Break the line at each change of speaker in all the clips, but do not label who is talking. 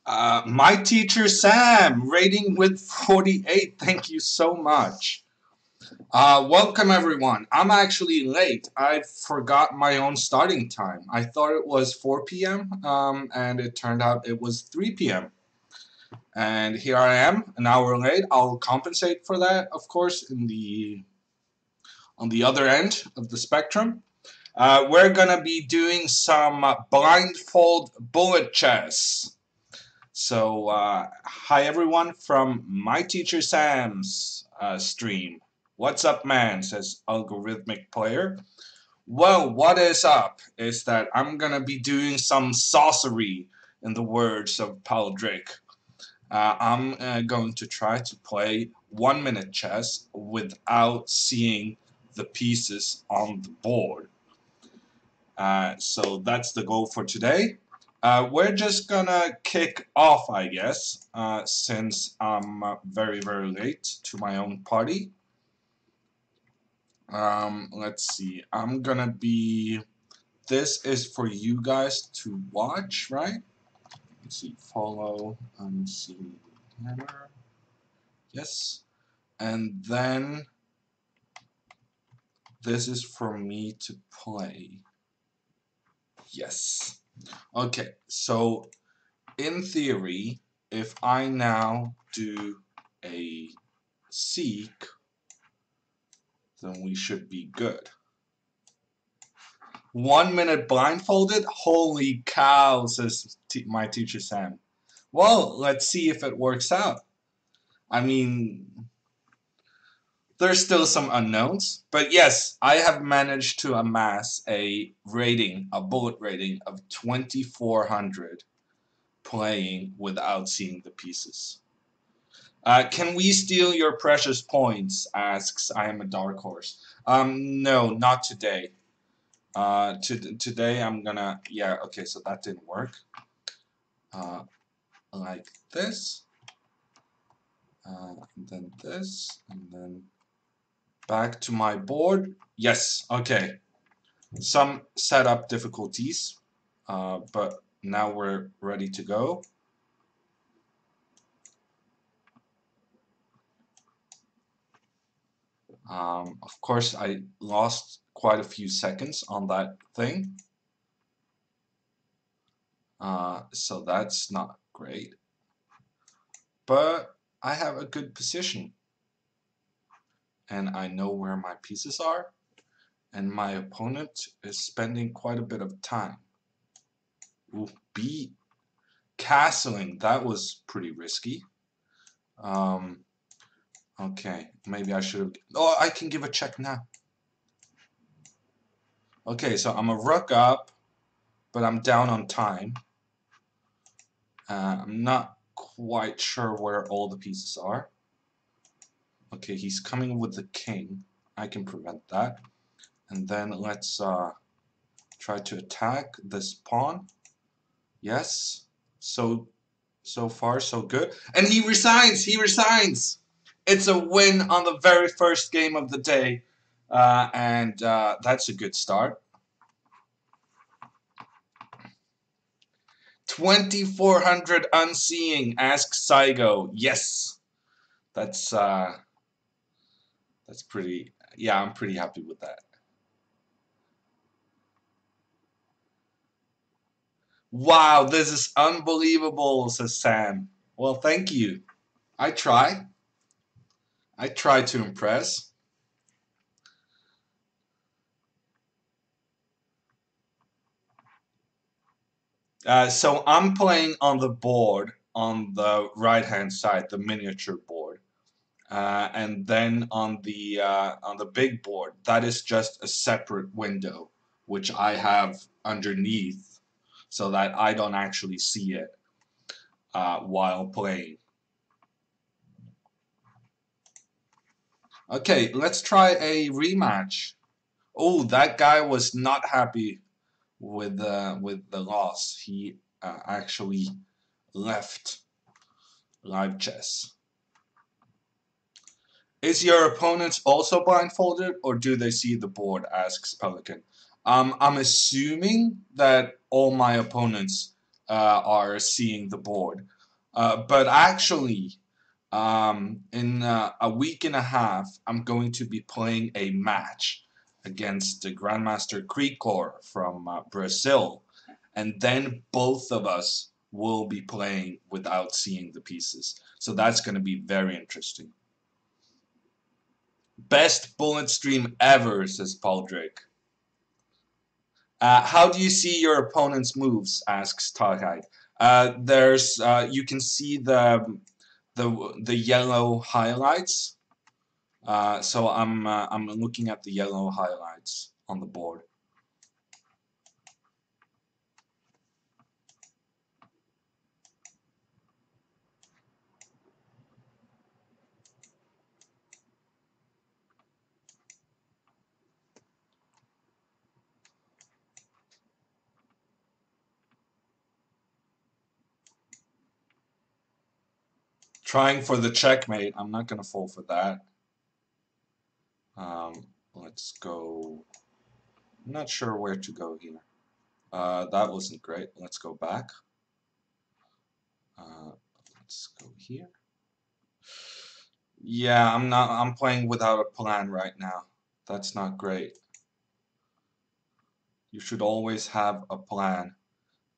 My teacher Sam, rating with 48. Thank you so much. Welcome everyone. I'm actually late. I forgot my own starting time. I thought it was 4 p.m. And it turned out it was 3 p.m. And here I am, an hour late. I'll compensate for that, of course, in the on the other end of the spectrum. We're gonna be doing some blindfold bullet chess. So, hi everyone from my teacher Sam's stream. What's up, man? Says algorithmic player. Well, what is up is that I'm gonna be doing some sorcery, in the words of Paul Drake. I'm going to try to play 1 minute chess without seeing the pieces on the board. So that's the goal for today. We're just gonna kick off, I guess, since I'm very, very late to my own party. Let's see. I'm gonna be. This is for you guys to watch, right? Let's see. Follow. See hammer. Yes. And then this is for me to play. Yes. Okay. So in theory, if I now do a seek, then we should be good. 1 minute blindfolded? Holy cow, says my teacher Sam. Well, let's see if it works out. I mean, there's still some unknowns, but yes, I have managed to amass a rating, a bullet rating of 2400 playing without seeing the pieces. Can we steal your precious points? Asks I am a dark horse. No, not today. Today I'm gonna, yeah, okay, so that didn't work. Like this. And then this, and then back to my board. Yes, okay. Some setup difficulties, but now we're ready to go. Of course, I lost quite a few seconds on that thing. So that's not great. But I have a good position. And I know where my pieces are. And my opponent is spending quite a bit of time. Ooh, B castling. That was pretty risky. Okay, maybe I should have. Oh, I can give a check now. Okay, so I'm a rook up, but I'm down on time. I'm not quite sure where all the pieces are. Okay, he's coming with the king. I can prevent that. And then let's try to attack this pawn. Yes. So far so good. And he resigns. He resigns. It's a win on the very first game of the day, and that's a good start. 2400 unseeing. Asks Saigo. Yes, that's pretty. Yeah, I'm pretty happy with that. Wow, this is unbelievable, says Sam. Well, thank you. I try. I try to impress. So I'm playing on the board on the right hand side, the miniature board, and then on the big board, that is just a separate window which I have underneath, so that I don't actually see it while playing. Okay, let's try a rematch. Oh, that guy was not happy with the loss. He actually left live chess. Is your opponent also blindfolded, or do they see the board? Asks Pelican. I'm assuming that all my opponents are seeing the board. But actually, in a week and a half, I'm going to be playing a match against the Grandmaster Krikor from Brazil, and then both of us will be playing without seeing the pieces. So that's going to be very interesting. Best bullet stream ever, says Paul Drake. How do you see your opponent's moves? Asks Tarkite. There's you can see the yellow highlights. So I'm looking at the yellow highlights on the board. Trying for the checkmate. I'm not gonna fall for that. Let's go. I'm not sure where to go here. That wasn't great. Let's go back. Let's go here. Yeah, I'm playing without a plan right now. That's not great. You should always have a plan,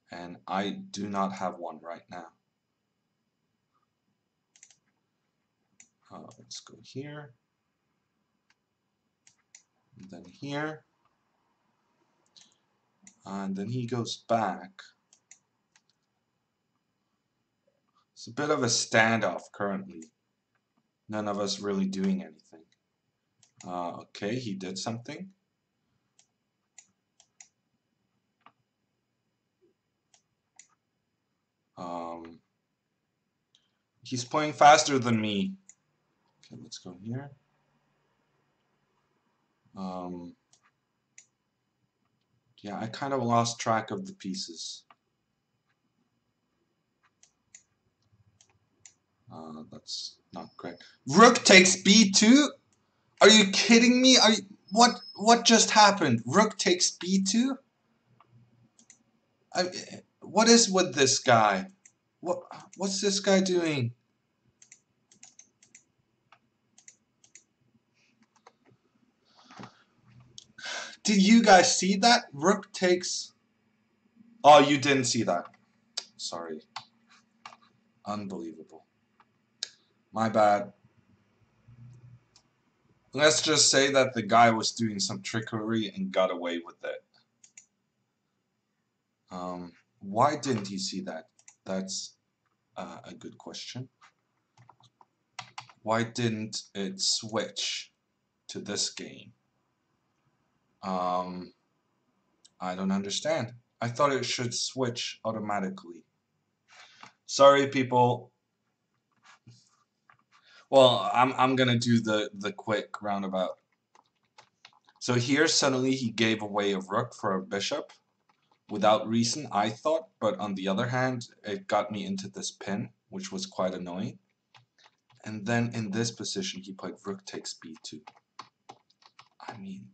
and I do not have one right now. Let's go here, and then here, and then he goes back. It's a bit of a standoff currently. None of us really doing anything. Okay, he did something. He's playing faster than me. Okay, let's go here. Yeah, I kind of lost track of the pieces. That's not great. Rook takes b2? Are you kidding me? What just happened? Rook takes b2? What is with this guy? What's this guy doing? Did you guys see that? Rook takes... Oh, you didn't see that. Sorry. Unbelievable. My bad. Let's just say that the guy was doing some trickery and got away with it. Why didn't you see that? That's a good question. Why didn't it switch to this game? I don't understand. I thought it should switch automatically. Sorry, people. Well, I'm gonna do the quick roundabout. So here suddenly he gave away a rook for a bishop without reason, I thought, but on the other hand, it got me into this pin, which was quite annoying. And then in this position, he played rook takes b2. I mean,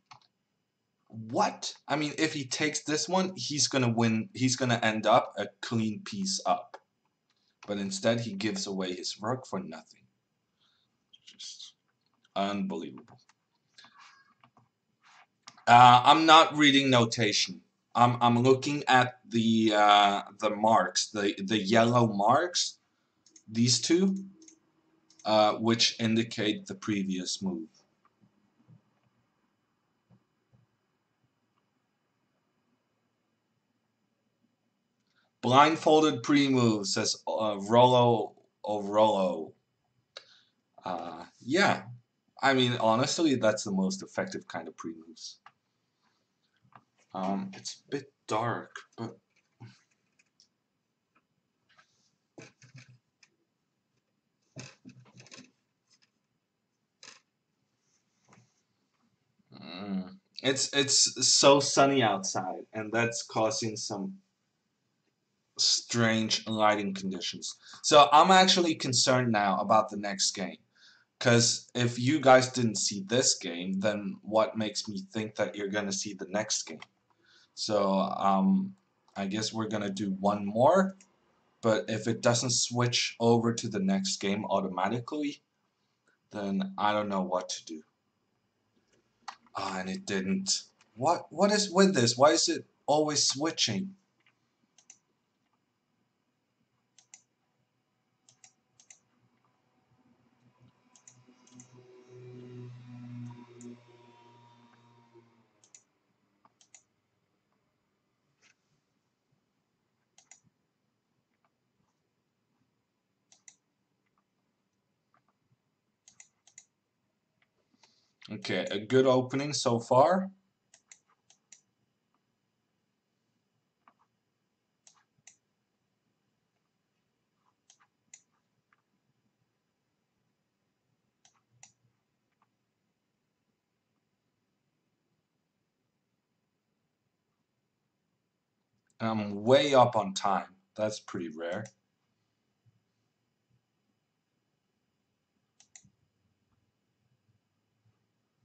what? I mean, if he takes this one, he's gonna win. He's gonna end up a clean piece up. But instead, he gives away his rook for nothing. Just unbelievable. I'm not reading notation. I'm looking at the marks, the yellow marks, these two, which indicate the previous move. Blindfolded pre-move, says Rollo O'Rollo. Yeah, I mean, honestly, that's the most effective kind of pre-moves. It's a bit dark, but it's so sunny outside, and that's causing some strange lighting conditions. So I'm actually concerned now about the next game. Because if you guys didn't see this game, then what makes me think that you're going to see the next game? So I guess we're going to do one more. but if it doesn't switch over to the next game automatically, then I don't know what to do. Ah, and it didn't. What is with this? Why is it always switching? Okay, a good opening so far. I'm way up on time. That's pretty rare.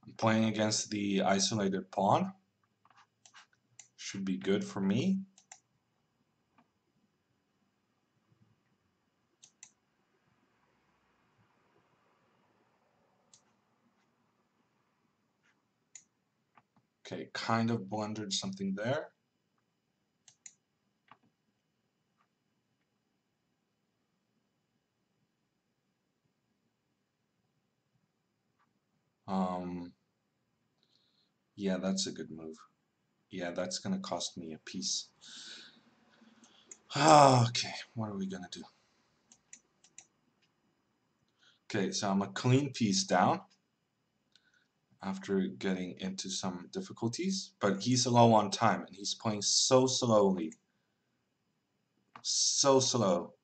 I'm playing against the isolated pawn. Should be good for me. Okay, kind of blundered something there. Yeah, that's a good move. Yeah, that's gonna cost me a piece. Okay, what are we gonna do? Okay, so I'm a clean piece down after getting into some difficulties, but he's low on time and he's playing so slowly. So slow.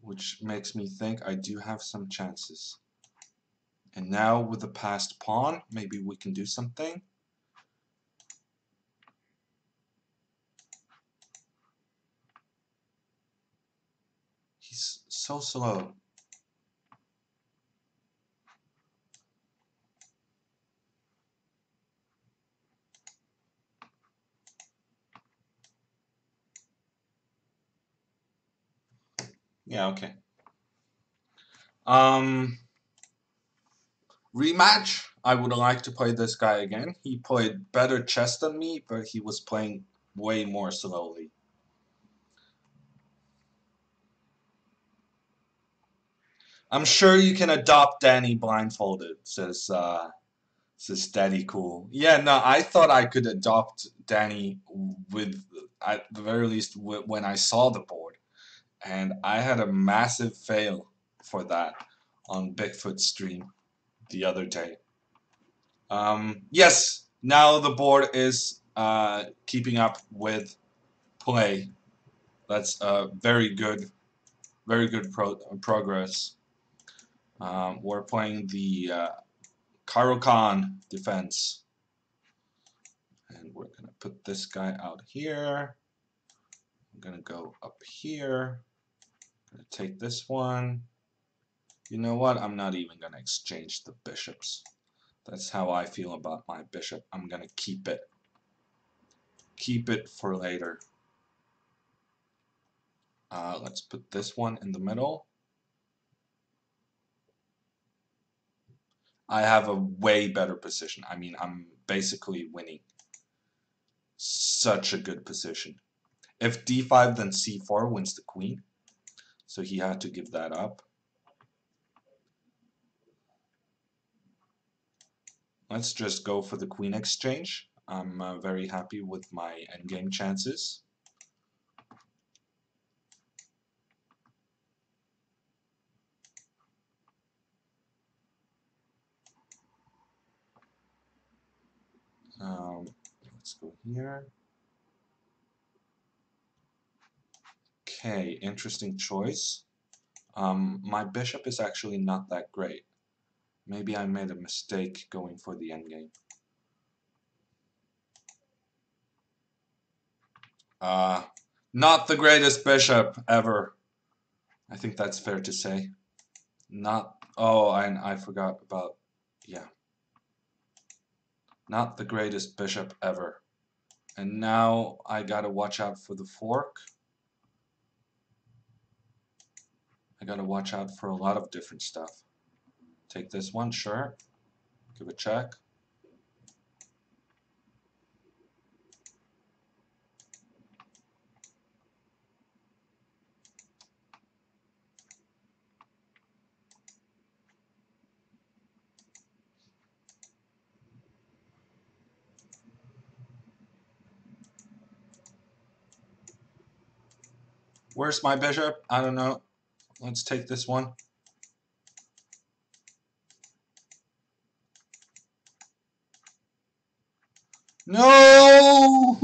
Which makes me think I do have some chances. And now with the passed pawn, maybe we can do something. He's so slow. Yeah, okay. Rematch. I would like to play this guy again. He played better chess than me, but he was playing way more slowly. I'm sure you can adopt Danny blindfolded, says Daddy Cool. Yeah, no, I thought I could adopt Danny with, at the very least, when I saw the board. And I had a massive fail for that on Bigfoot stream the other day. Yes, now the board is keeping up with play. That's very good progress. We're playing the Karokan defense. And we're going to put this guy out here. I'm going to go up here. I'm going to take this one. You know what? I'm not even going to exchange the bishops. That's how I feel about my bishop. I'm going to keep it. Keep it for later. Let's put this one in the middle. I have a way better position. I mean, I'm basically winning. Such a good position. If d5, then c4 wins the queen. So he had to give that up. Let's just go for the queen exchange. I'm very happy with my endgame chances. Let's go here. Okay, interesting choice. My bishop is actually not that great. Maybe I made a mistake going for the endgame. Not the greatest bishop ever. I think that's fair to say. Not, oh, I forgot about, yeah. Not the greatest bishop ever. And now I gotta watch out for the fork. gotta watch out for a lot of different stuff. Take this one, sure. Give a check. Where's my bishop? I don't know. Let's take this one. No!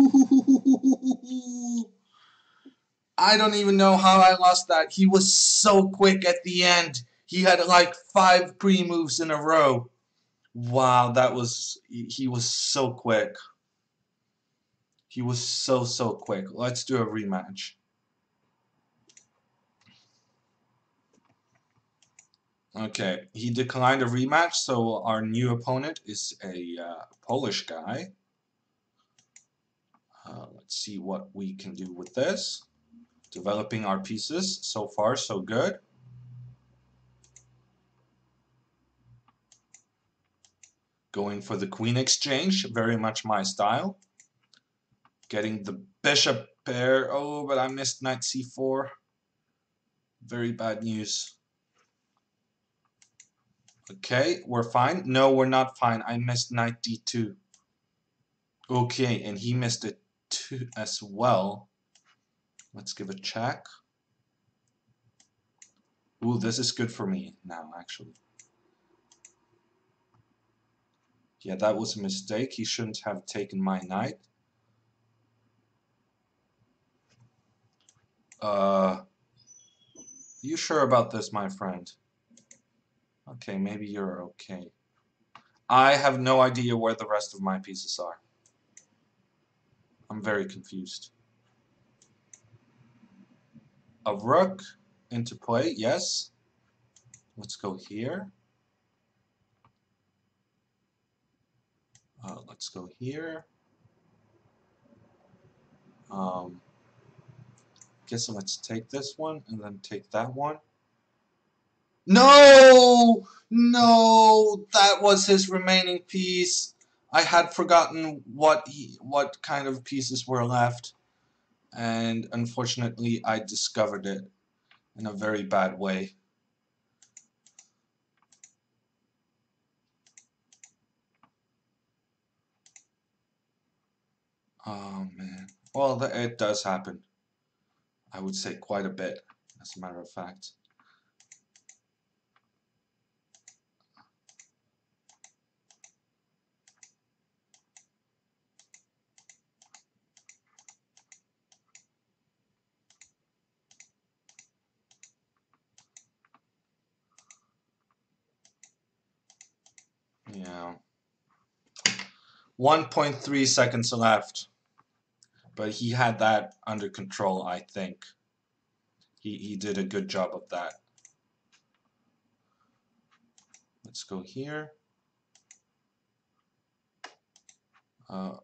I don't even know how I lost that. He was so quick at the end. He had like 5 pre-moves in a row. Wow, he was so quick. He was so quick. Let's do a rematch. Okay, he declined a rematch, so our new opponent is a Polish guy. Let's see what we can do with this. Developing our pieces. So far, so good. Going for the queen exchange. Very much my style. Getting the bishop pair. Oh, but I missed knight c4. Very bad news. Okay, we're fine. No, we're not fine. I missed knight d2. Okay, and he missed it too as well. Let's give a check. Ooh, this is good for me now, actually. Yeah, that was a mistake. He shouldn't have taken my knight. You sure about this, my friend? Okay, maybe you're okay. I have no idea where the rest of my pieces are. I'm very confused. A rook into play, yes. Let's go here. Let's go here. Guess let's take this one and then take that one. No! No! That was his remaining piece. I had forgotten what kind of pieces were left. And unfortunately, I discovered it in a very bad way. Oh, man. Well, it does happen. I would say quite a bit, as a matter of fact. Yeah. 1.3 seconds left. But he had that under control, I think. He did a good job of that. Let's go here.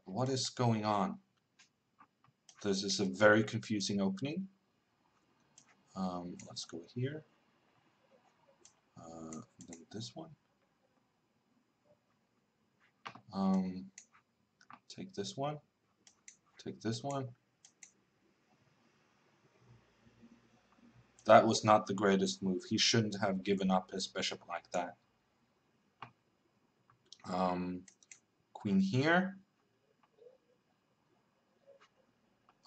What is going on? This is a very confusing opening. Let's go here. Then this one. Take this one. Take this one. That was not the greatest move. He shouldn't have given up his bishop like that. Queen here.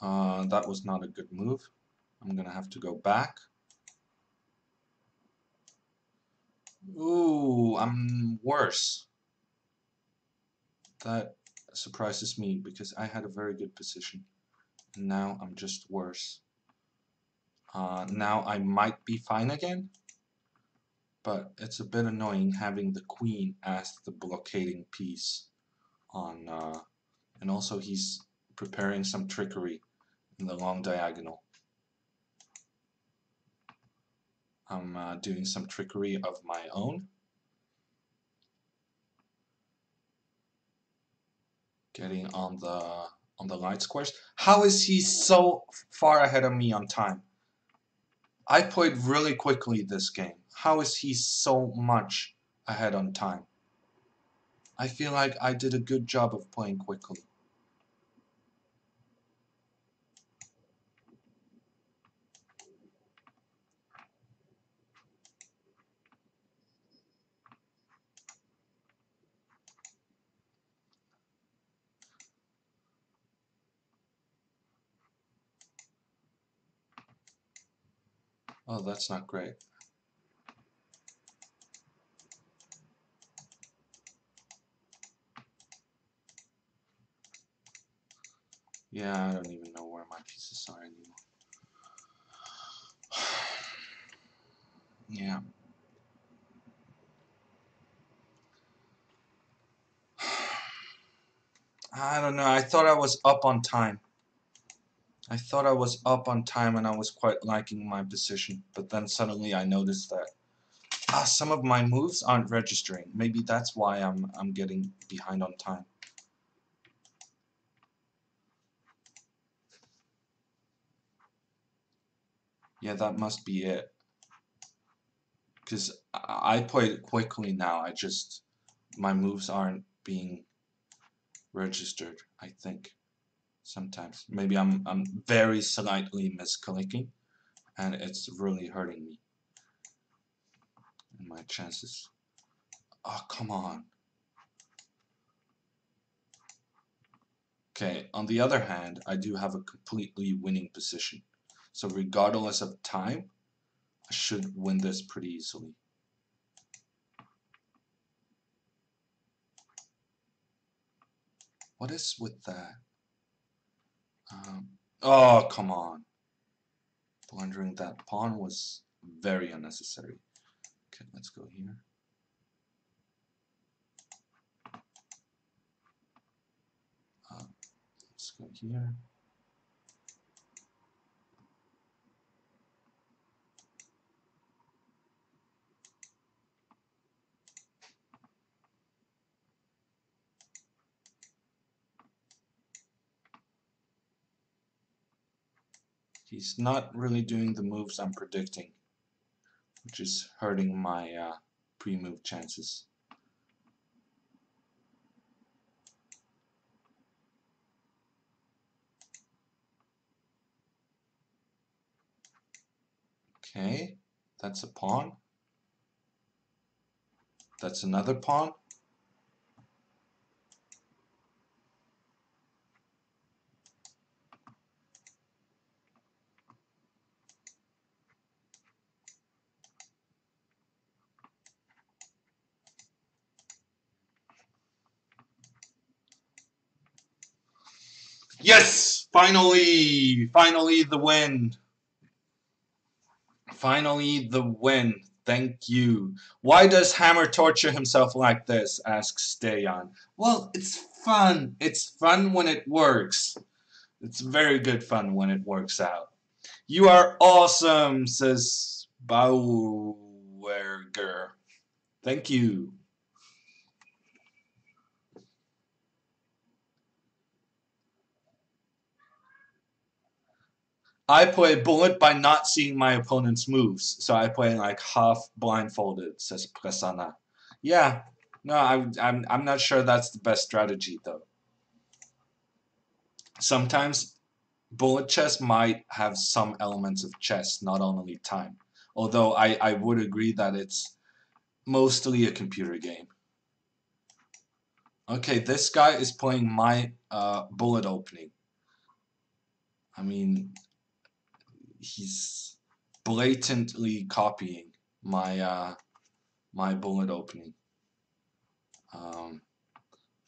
That was not a good move. I'm gonna have to go back. Ooh, I'm worse. That surprises me because I had a very good position. And now I'm just worse. Now I might be fine again, but it's a bit annoying having the queen as the blockading piece on, and also he's preparing some trickery in the long diagonal. I'm doing some trickery of my own. Getting on the light squares. How is he so far ahead of me on time? I played really quickly this game. How is he so much ahead on time? I feel like I did a good job of playing quickly. Oh, that's not great. Yeah, I don't even know where my pieces are anymore. Yeah. I don't know. I thought I was up on time. I thought I was up on time and I was quite liking my position. But then suddenly I noticed that some of my moves aren't registering. Maybe that's why I'm getting behind on time. Yeah, that must be it. Because I play it quickly now. My moves aren't being registered, I think. Sometimes. Maybe I'm very slightly misclicking and it's really hurting me and my chances. Oh, come on. Okay, on the other hand, I do have a completely winning position. So regardless of time, I should win this pretty easily. What is with that? Oh, come on. Blundering that pawn was very unnecessary. Okay, let's go here. Let's go here. He's not really doing the moves I'm predicting, which is hurting my pre-move chances. Okay, that's a pawn. That's another pawn. Yes! Finally! Finally the win! Finally the win. Thank you. Why does Hammer torture himself like this? Asks Steyan. Well, it's fun. It's fun when it works. It's very good fun when it works out. You are awesome, says Bauerger. Thank you. I play Bullet by not seeing my opponent's moves, so I play like half blindfolded, says Prasanna. Yeah, no, I'm not sure that's the best strategy though. Sometimes bullet chess might have some elements of chess, not only time. Although I would agree that it's mostly a computer game. Okay, this guy is playing my bullet opening. I mean, he's blatantly copying my bullet opening. Um,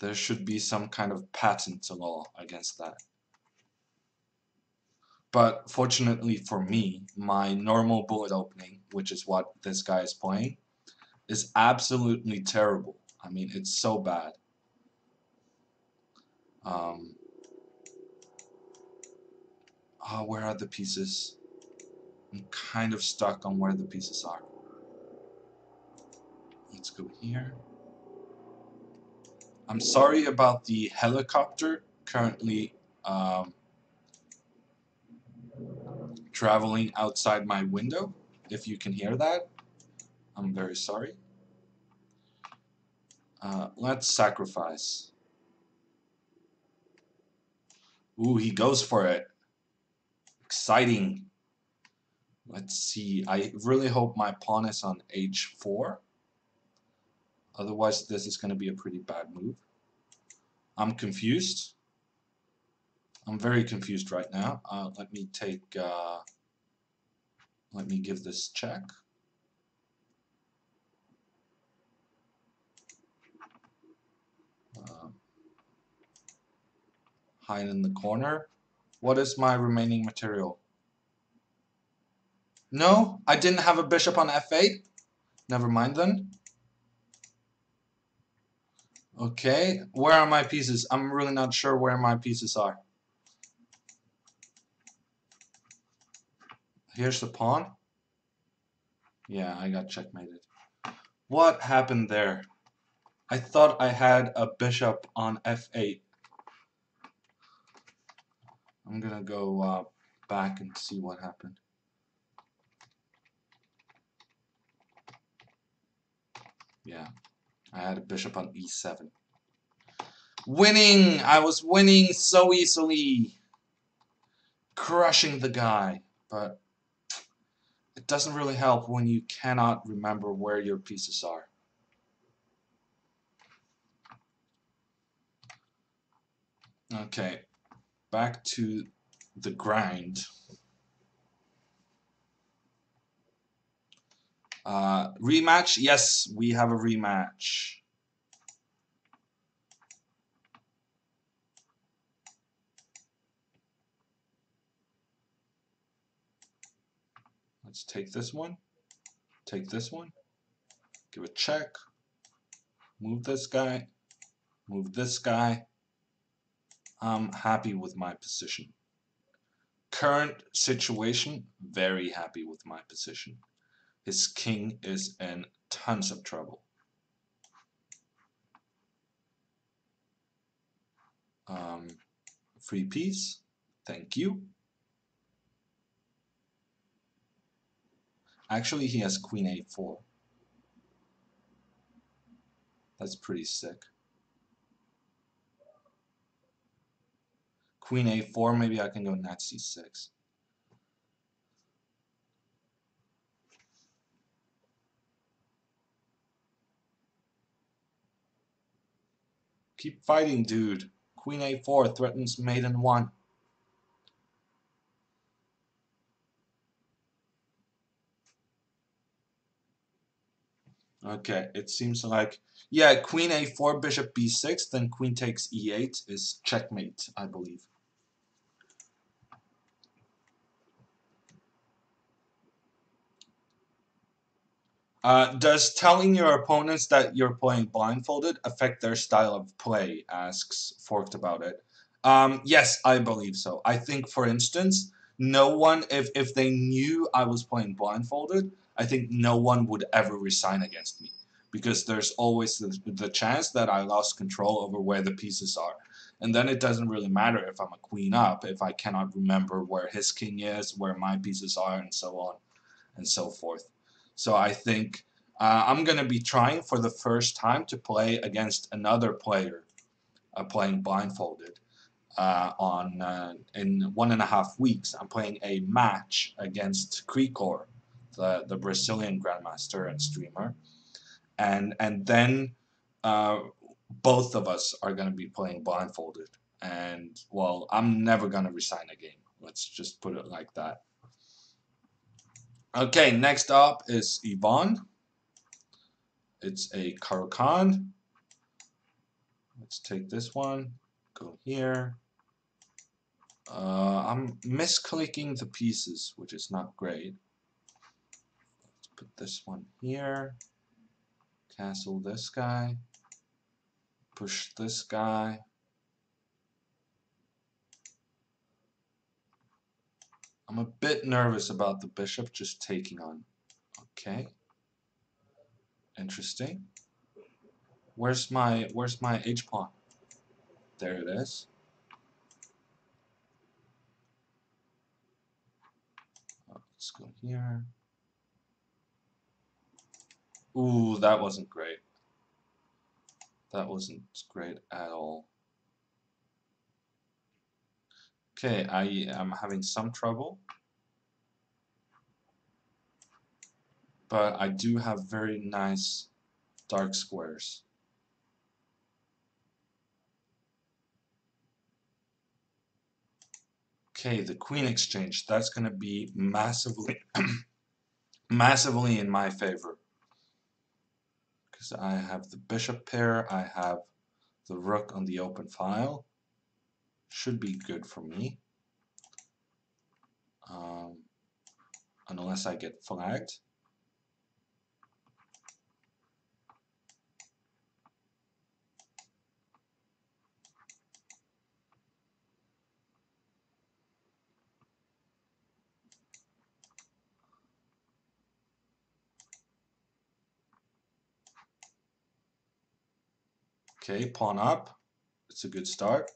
there should be some kind of patent law against that. But fortunately for me, my normal bullet opening, which is what this guy is playing, is absolutely terrible. I mean, it's so bad. Um, where are the pieces? I'm kind of stuck on where the pieces are. Let's go here. I'm sorry about the helicopter. traveling outside my window. If you can hear that, I'm very sorry. Let's sacrifice. Ooh, he goes for it. Exciting. Let's see. I really hope my pawn is on h4. Otherwise, this is going to be a pretty bad move. I'm confused. I'm very confused right now. Let me take. Let me give this check. Hide in the corner. What is my remaining material? No, I didn't have a bishop on f8. Never mind then. Okay, where are my pieces? I'm really not sure where my pieces are. Here's the pawn. Yeah, I got checkmated. What happened there? I thought I had a bishop on f8. I'm gonna go back and see what happened. Yeah, I had a bishop on e7. Winning! I was winning so easily. Crushing the guy. But it doesn't really help when you cannot remember where your pieces are. Okay, back to the grind. Rematch? Yes, we have a rematch. Let's take this one. Take this one. Give a check. Move this guy. Move this guy. I'm happy with my position. Current situation, very happy with my position. His king is in tons of trouble. Free piece. Thank you. Actually, he has queen a4. That's pretty sick. Queen a4, maybe I can go knight c6. Keep fighting, dude. Queen a4 threatens mate in 1. Okay, it seems like, yeah, queen a4, bishop b6, then queen takes e8 is checkmate, I believe. Does telling your opponents that you're playing blindfolded affect their style of play? Asks Forked about it. Yes, I believe so. I think, for instance, no one, if they knew I was playing blindfolded, I think no one would ever resign against me. Because there's always the chance that I lost control over where the pieces are. And then it doesn't really matter if I'm a queen up, if I cannot remember where his king is, where my pieces are, and so on and so forth. So I think I'm going to be trying for the first time to play against another player playing blindfolded in 1.5 weeks. I'm playing a match against Krikor, the Brazilian grandmaster and streamer, and then both of us are going to be playing blindfolded. And well, I'm never going to resign a game. Let's just put it like that. Okay, next up is Yvonne. It's a Caro-Kann. Let's take this one. Go here. I'm misclicking the pieces, which is not great. Let's put this one here. Castle this guy. Push this guy. I'm a bit nervous about the bishop just taking on. Okay. Interesting. Where's my H pawn? There it is. Let's go here. Ooh, that wasn't great. That wasn't great at all. Okay, I am having some trouble. But I do have very nice dark squares. Okay, the queen exchange. That's going to be massively, massively in my favor. Because I have the bishop pair, I have the rook on the open file. Should be good for me. Unless I get flagged. Okay, pawn up. It's a good start.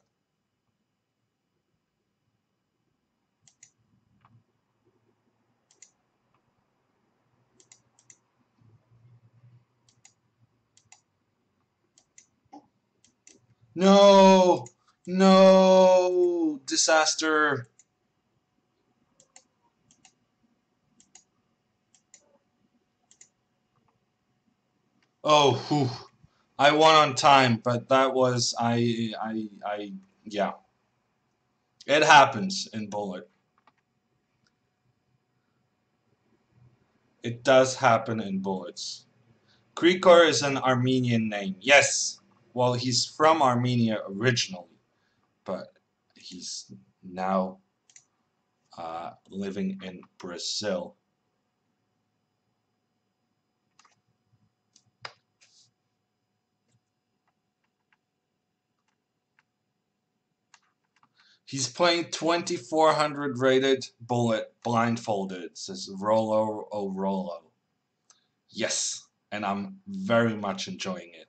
No! No! Disaster! Oh, whew. I won on time, but that was yeah. It happens in Bullet. It does happen in Bullets. Krikor is an Armenian name. Yes. Well, he's from Armenia originally, but he's now living in Brazil. He's playing 2400 rated Bullet blindfolded. It says Rolo o Rolo. Yes, and I'm very much enjoying it.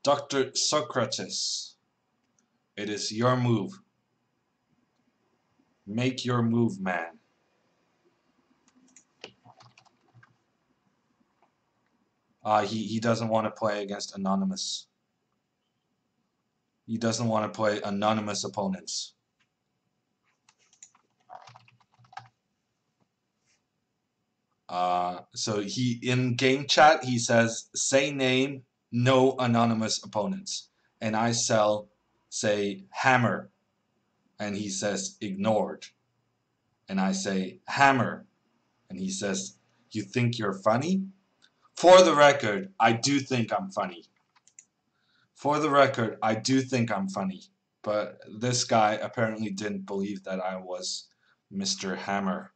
Dr. Socrates, it is your move. Make your move, man. He doesn't want to play against anonymous. He doesn't want to play anonymous opponents. So he in game chat he says say name, no anonymous opponents, and I say hammer, and he says ignored, and I say hammer, and he says you think you're funny. For the record, I do think I'm funny. For the record, I do think I'm funny, but this guy apparently didn't believe that I was Mr. Hammer.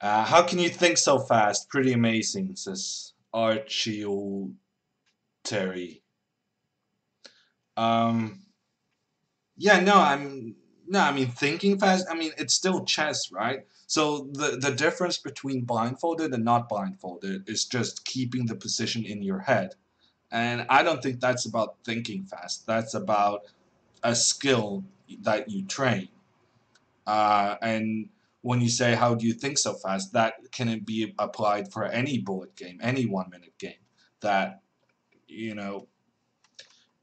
How can you think so fast? Pretty amazing, says Archie Terry. Um, yeah, I mean thinking fast. I mean it's still chess, right? So the difference between blindfolded and not blindfolded is just keeping the position in your head. And I don't think that's about thinking fast. That's about a skill that you train. And when you say, how do you think so fast, that can be applied for any bullet game, any 1 minute game that, you know,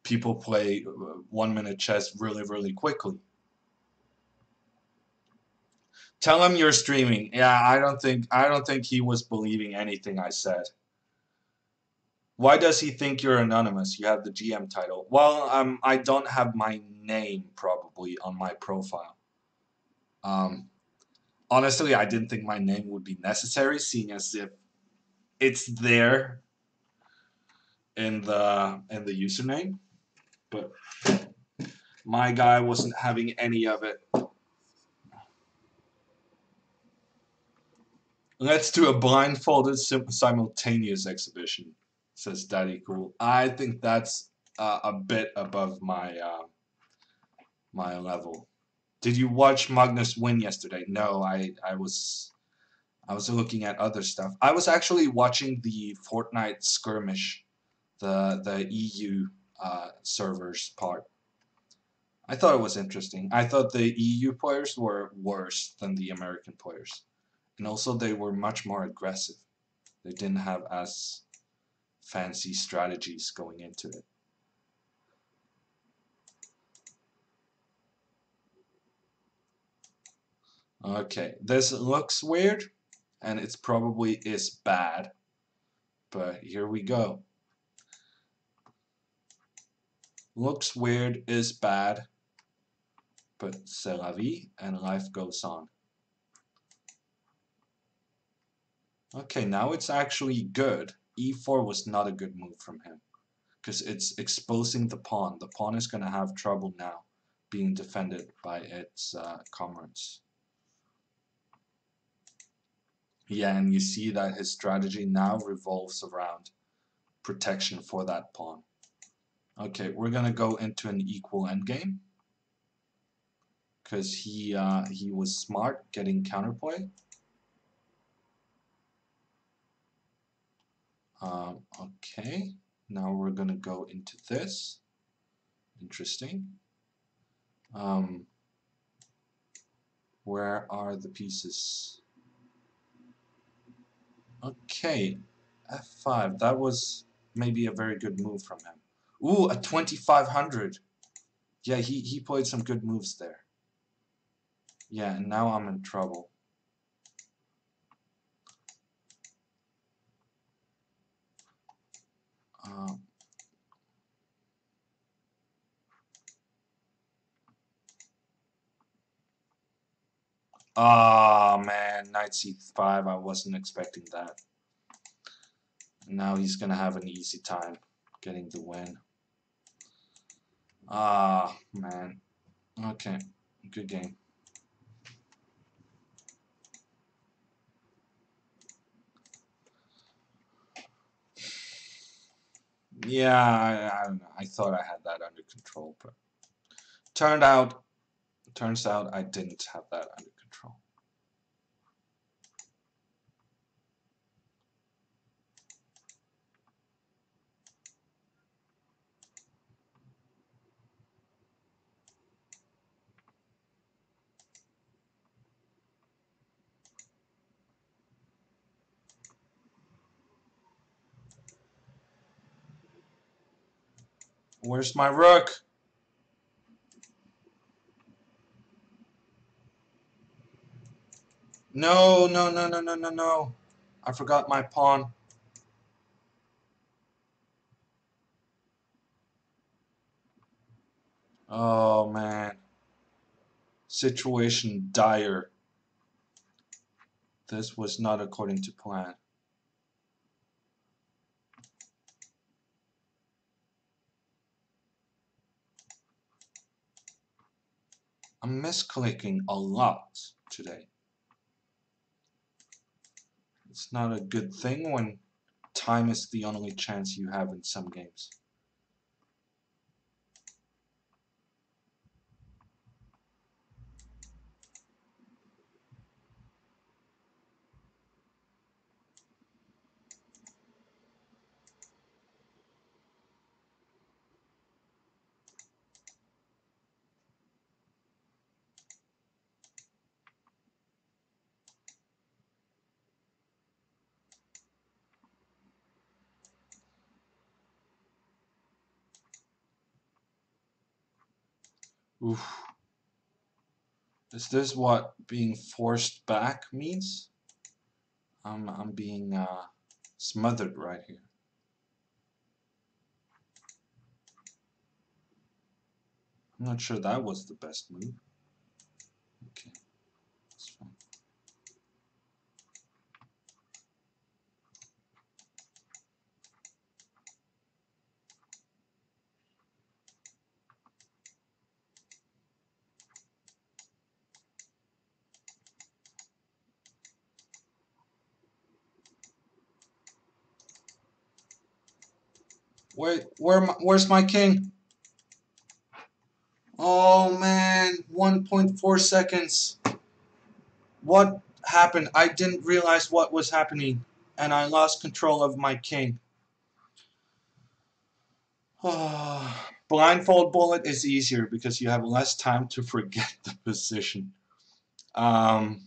people play 1 minute chess really, really quickly. Tell him you're streaming. Yeah, I don't think he was believing anything I said. Why does he think you're anonymous? You have the GM title. Well, I don't have my name probably on my profile. Um, Honestly, I didn't think my name would be necessary, seeing as if it's there in the username. But my guy wasn't having any of it. Let's do a blindfolded simultaneous exhibition, says Daddy Cool. I think that's a bit above my level. Did you watch Magnus win yesterday? No, I was looking at other stuff. I was actually watching the Fortnite skirmish, the EU servers part. I thought it was interesting. I thought the EU players were worse than the American players. And also they were much more aggressive. They didn't have as fancy strategies going into it. Okay, this looks weird, and it probably is bad, but here we go. Looks weird, is bad, but c'est la vie, and life goes on. Okay, now it's actually good. E4 was not a good move from him, because it's exposing the pawn. The pawn is going to have trouble now being defended by its comrades. Yeah, and you see that his strategy now revolves around protection for that pawn. Okay, we're gonna go into an equal endgame because he was smart getting counterplay. Okay, now we're gonna go into this. Interesting. Where are the pieces? Okay, f5. That was maybe a very good move from him. Ooh, a 2500. Yeah, he played some good moves there. Yeah, and now I'm in trouble. Ah, man, knight c5. I wasn't expecting that. Now he's gonna have an easy time getting the win. Ah, man. Okay, good game. Yeah, I don't know. I thought I had that under control, but turns out I didn't have that under control. Where's my rook? No, no, no, no, no, no, no. I forgot my pawn. Oh, man. Situation dire. This was not according to plan. I'm misclicking a lot today. It's not a good thing when time is the only chance you have in some games. Oof. Is this what being forced back means? I'm being smothered right here. I'm not sure that was the best move. Okay, that's fine. Wait, where's my king? Oh man, 1.4 seconds. What happened? I didn't realize what was happening, and I lost control of my king. Blindfold Bullet is easier because you have less time to forget the position. Um,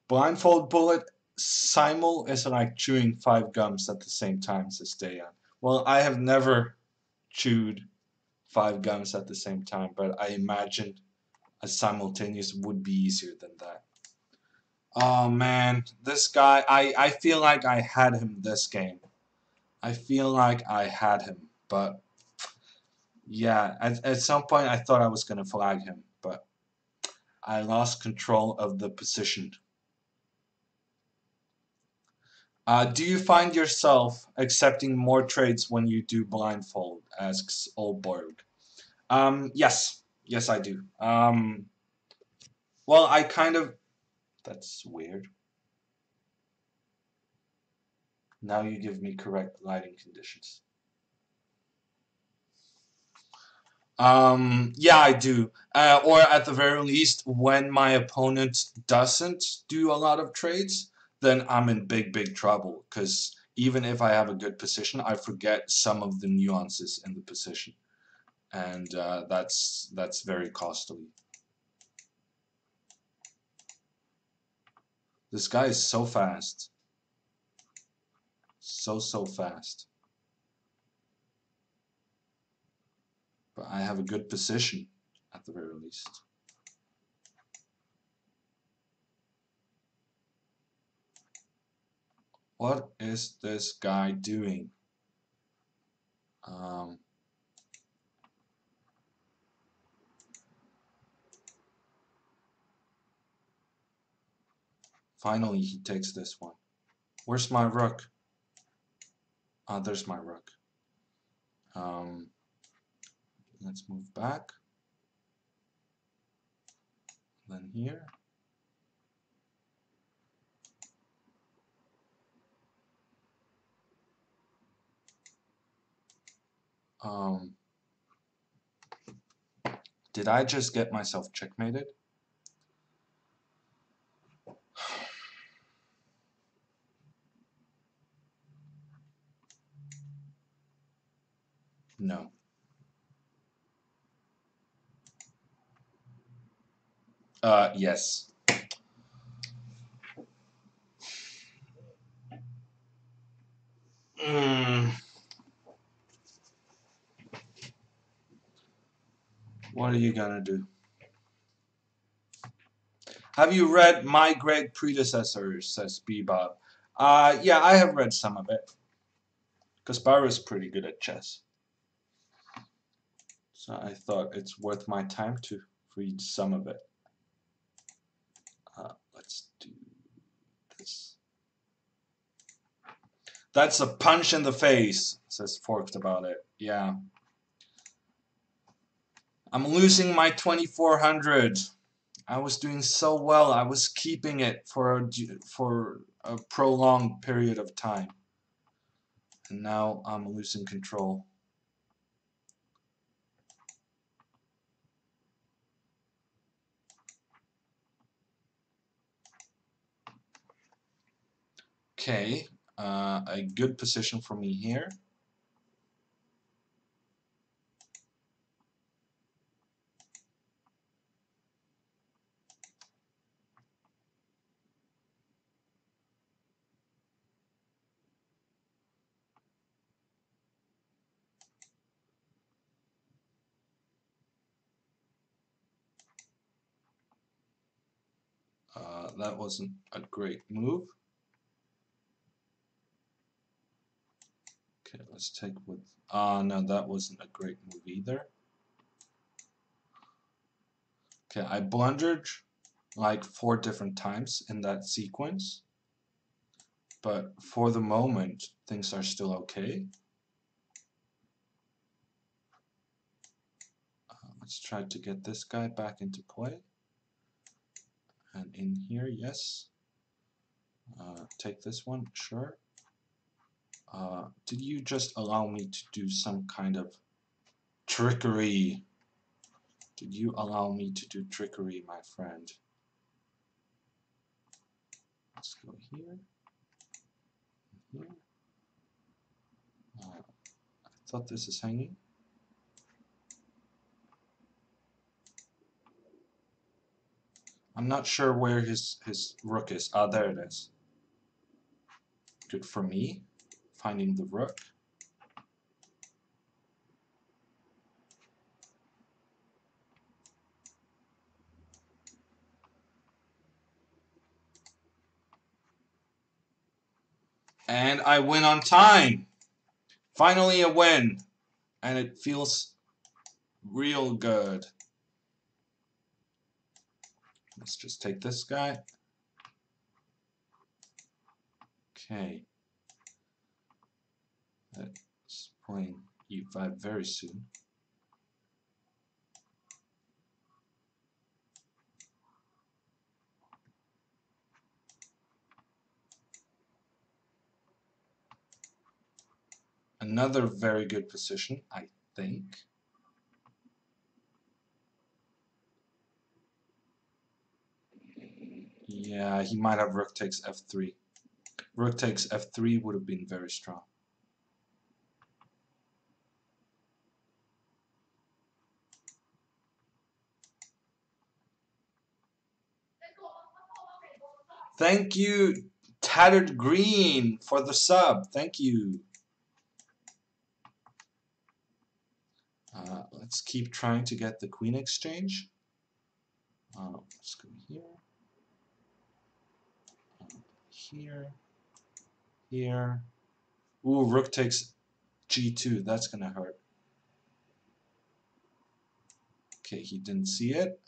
Blindfold Bullet simul is like chewing 5 gums at the same time, says Dayan. Well, I have never chewed 5 gums at the same time, but I imagined a simultaneous would be easier than that. Oh man, this guy, I feel like I had him this game. I feel like I had him, but yeah, at some point I thought I was gonna flag him, but I lost control of the position. Do you find yourself accepting more trades when you do blindfold? Asks Olborg. Yes. Yes, I do. Well, I kind of... That's weird. Now you give me correct lighting conditions. Yeah, I do. Or at the very least, when my opponent doesn't do a lot of trades, then I'm in big trouble. Because even if I have a good position, I forget some of the nuances in the position. And that's very costly. This guy is so fast. So fast. But I have a good position, at the very least. What is this guy doing? Finally, he takes this one. Where's my rook? Ah, there's my rook. Let's move back. Then here. Did I just get myself checkmated? No. Yes. What are you gonna do? Have you read My Great Predecessors, says Bebop. Yeah, I have read some of it. Kasparu's pretty good at chess. So I thought it's worth my time to read some of it. Let's do this. That's a punch in the face, says Forked about it. Yeah. I'm losing my 2400. I was doing so well. I was keeping it for a prolonged period of time. And now I'm losing control. Okay, a good position for me here. That wasn't a great move. Okay, let's take with... no, that wasn't a great move either. Okay, I blundered like 4 different times in that sequence. But for the moment, things are still okay. Let's try to get this guy back into play. And in here, yes. Take this one, sure. Did you just allow me to do some kind of trickery? Did you allow me to do trickery, my friend? Let's go here. Here. I thought this is hanging. I'm not sure where his rook is. Ah, there it is. Good for me. Finding the rook. And I win on time. Finally a win. And it feels real good. Let's just take this guy. Okay. That's playing e5 very soon. Another very good position, I think. Yeah, he might have rook takes f3. Rook takes f3 would have been very strong. Thank you, Tattered Green, for the sub. Thank you. Let's keep trying to get the queen exchange. Let's go here. Here. Here. Ooh, rook takes g2. That's going to hurt. Okay, he didn't see it.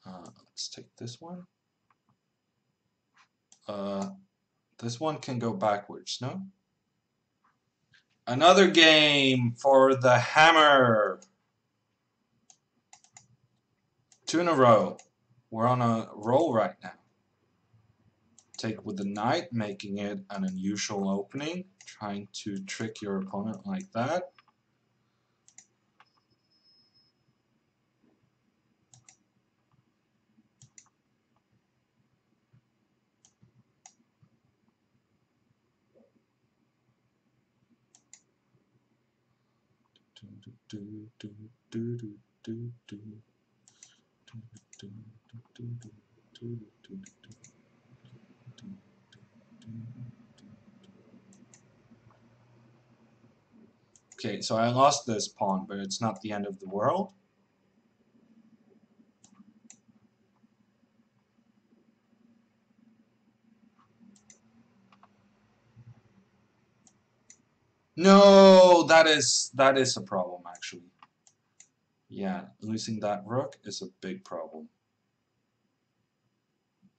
Let's take this one. This one can go backwards, no? Another game for the hammer. 2 in a row. We're on a roll right now. Take with the knight, making it an unusual opening. Trying to trick your opponent like that. Okay, so I lost this pawn, but it's not the end of the world. No, that is a problem actually. Yeah, losing that rook is a big problem.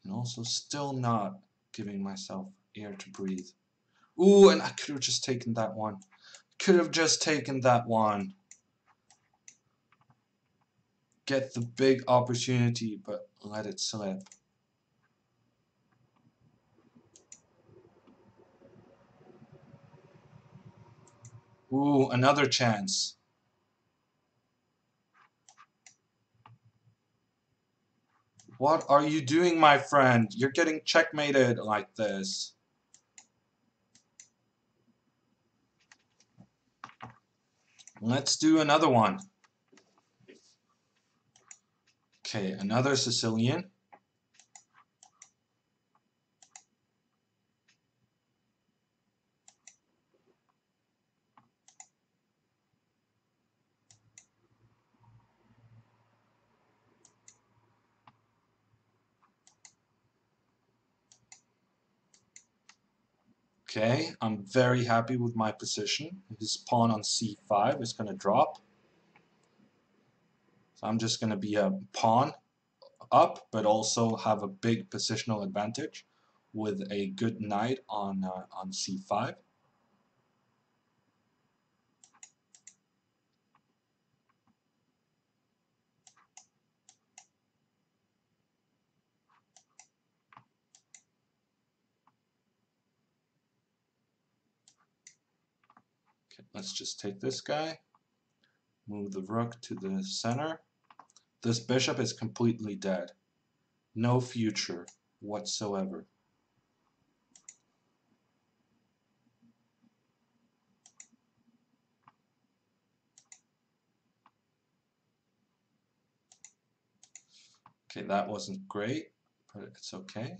And also still not giving myself air to breathe. Ooh, and I could have just taken that one. Could have just taken that one. Get the big opportunity, but let it slip. Ooh, another chance. What are you doing, my friend? You're getting checkmated like this. Let's do another one. Okay, another Sicilian. Okay, I'm very happy with my position. His pawn on c5 is going to drop. So I'm just going to be a pawn up, but also have a big positional advantage with a good knight on c5. Okay, let's just take this guy, move the rook to the center. This bishop is completely dead. No future whatsoever. Okay, that wasn't great, but it's okay.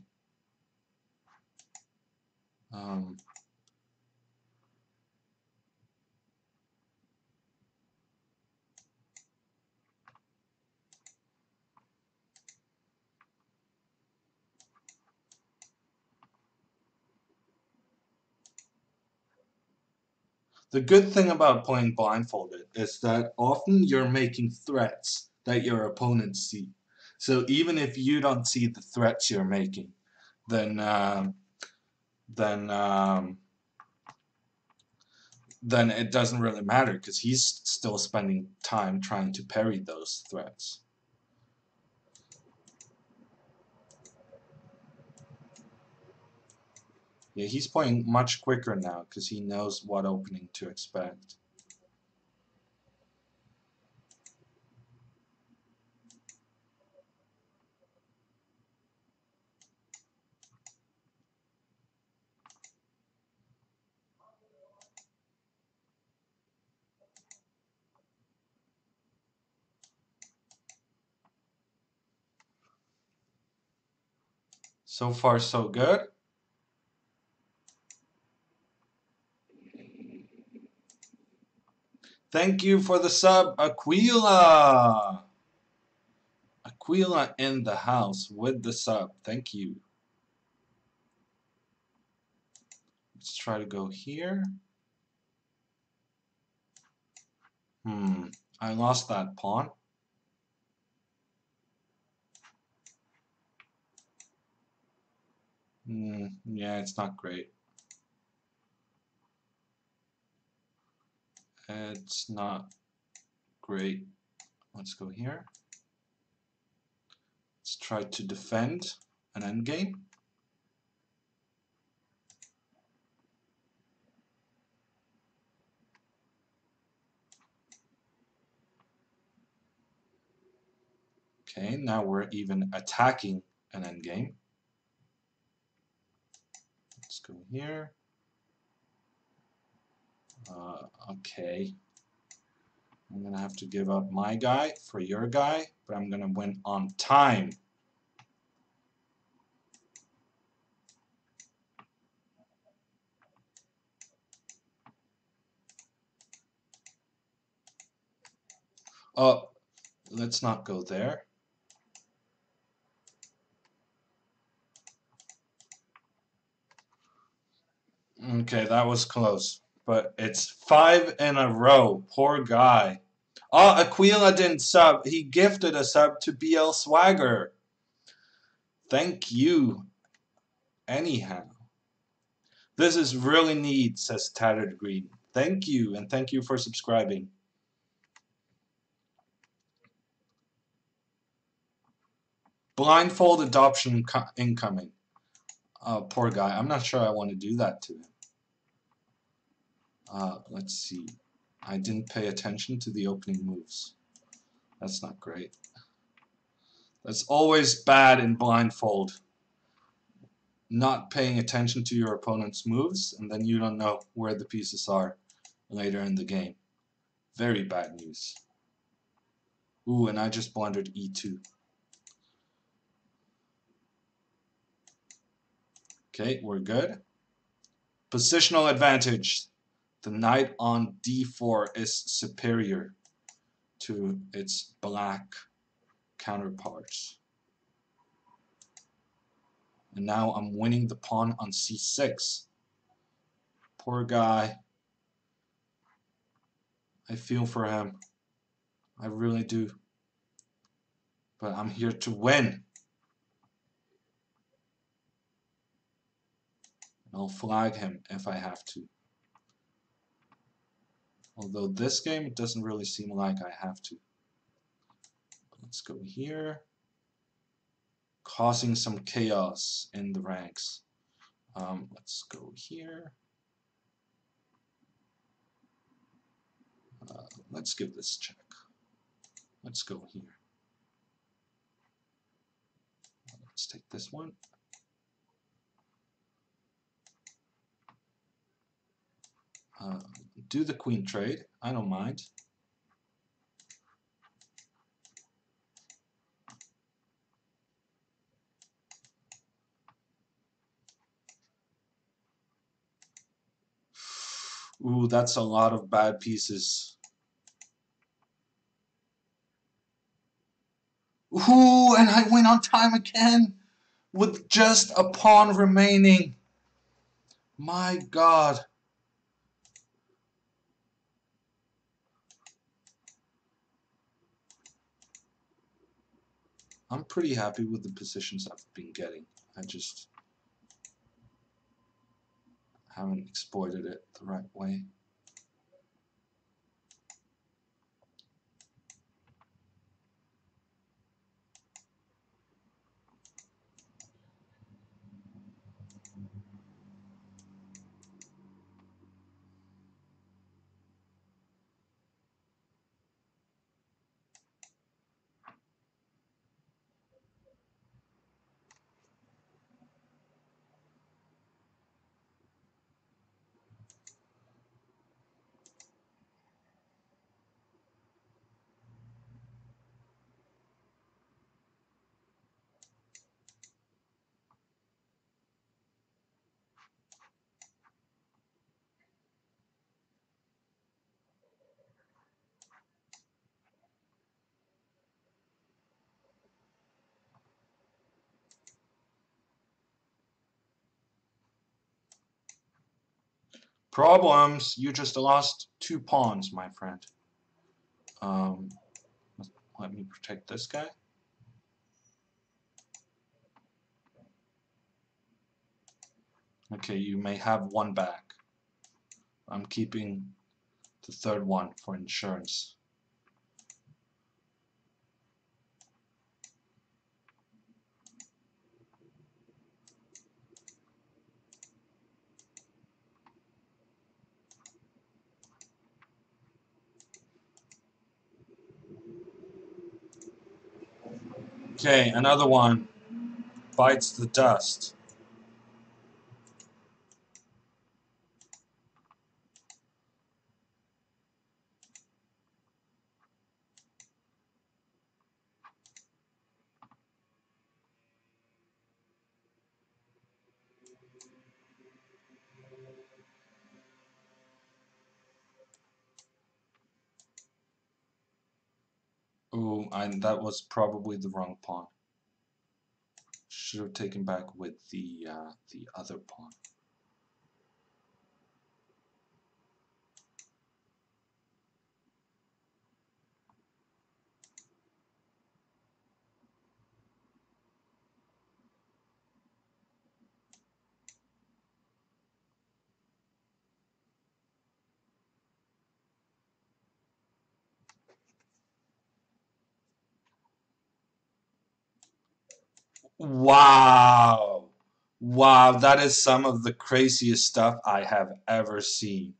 The good thing about playing blindfolded is that often you're making threats that your opponents see. So even if you don't see the threats you're making, then then um, then it doesn't really matter because he's still spending time trying to parry those threats. Yeah, he's playing much quicker now because he knows what opening to expect. So far, so good. Thank you for the sub, Aquila. Aquila in the house with the sub. Thank you. Let's try to go here. I lost that pawn. Yeah, it's not great. It's not great. Let's go here. Let's try to defend an endgame. Okay, now we're even attacking an endgame. Let's go here. Okay. I'm gonna have to give up my guy for your guy, but I'm gonna win on time. Oh, let's not go there. Okay, that was close. But it's 5 in a row. Poor guy. Oh, Aquila didn't sub. He gifted a sub to BL Swagger. Thank you. Anyhow. This is really neat, says Tattered Green. Thank you, and thank you for subscribing. Blindfold adoption incoming. Poor guy. I'm not sure I want to do that to him. Let's see. I didn't pay attention to the opening moves. That's not great. That's always bad in blindfold. Not paying attention to your opponent's moves, and then you don't know where the pieces are later in the game. Very bad news. Ooh, and I just blundered e2. Okay, we're good. Positional advantage. The knight on d4 is superior to its black counterparts. And now I'm winning the pawn on c6. Poor guy. I feel for him. I really do. But I'm here to win. I'll flag him if I have to. Although this game, it doesn't really seem like I have to. Let's go here. Causing some chaos in the ranks. Let's go here. Let's give this a check. Let's go here. Let's take this one. Do the queen trade. I don't mind. Ooh, that's a lot of bad pieces. Ooh, and I win on time again with just a pawn remaining. My God. I'm pretty happy with the positions I've been getting. I just haven't exploited it the right way. Problems. You just lost 2 pawns, my friend. Um, let me protect this guy. Okay, you may have 1 back. I'm keeping the 3rd one for insurance. Okay, another one bites the dust. Ooh, that was probably the wrong pawn. Should have taken back with the other pawn. Wow. Wow, that is some of the craziest stuff I have ever seen.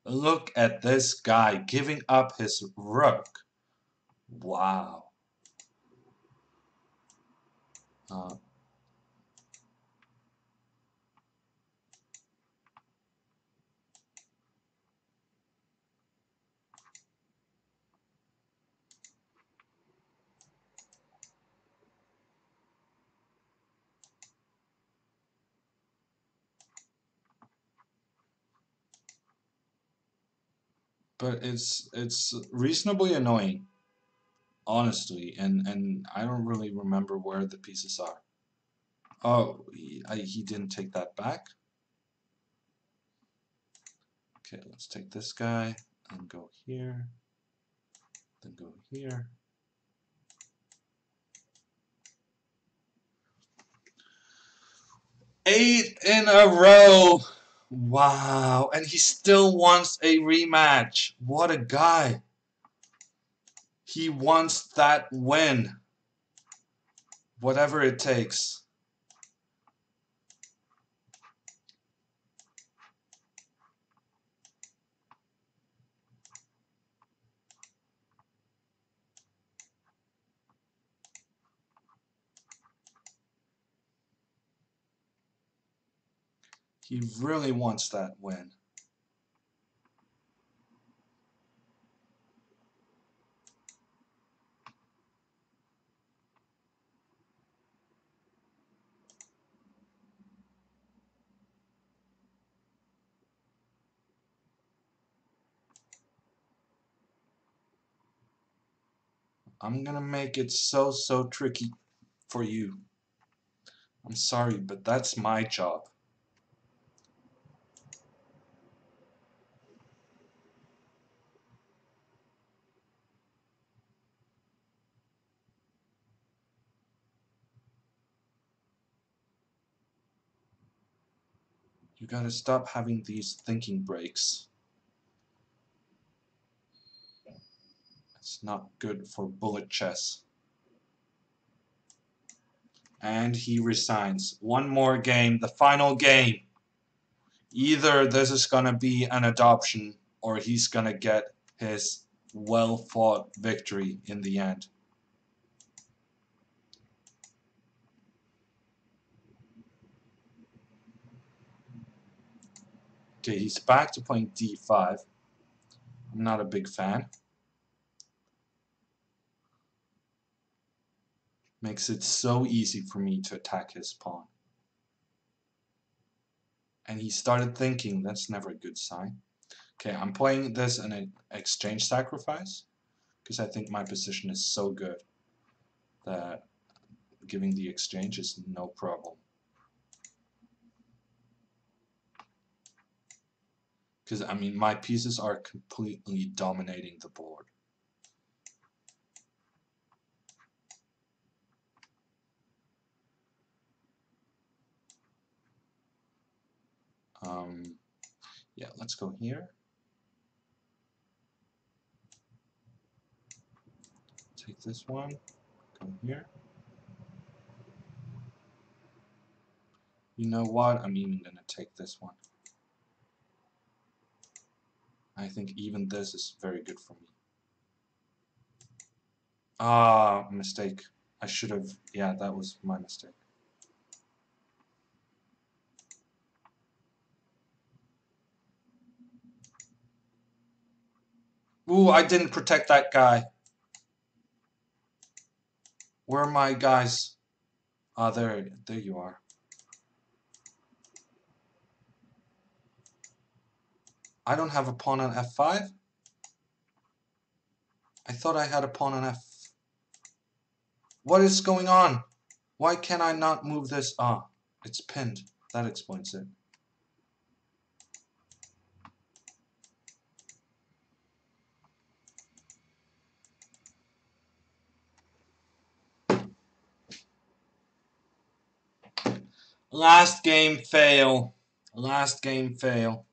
Look at this guy giving up his rook. Wow. Uh, but it's reasonably annoying, honestly, and I don't really remember where the pieces are. Oh, he didn't take that back. Okay, let's take this guy and go here, then go here. 8 in a row. Wow, and he still wants a rematch. What a guy. He wants that win. Whatever it takes. He really wants that win. I'm gonna make it so tricky for you. I'm sorry, but that's my job. You gotta stop having these thinking breaks. It's not good for bullet chess. And he resigns. One more game, the final game. Either this is gonna be an adoption or he's gonna get his well-fought victory in the end. Okay, he's back to playing d5. I'm not a big fan. Makes it so easy for me to attack his pawn. And he started thinking, that's never a good sign. Okay, I'm playing this in an exchange sacrifice because I think my position is so good that giving the exchange is no problem. Because, I mean, my pieces are completely dominating the board. Yeah, let's go here. Take this one, go here. You know what? I'm even gonna take this one. I think even this is very good for me. Ah, mistake. I should have, yeah, that was my mistake. Ooh, I didn't protect that guy. Where are my guys? Ah, there you are. I don't have a pawn on f5? I thought I had a pawn on f... What is going on? Why can I not move this? Ah, it's pinned. That explains it. Last game fail. Last game fail.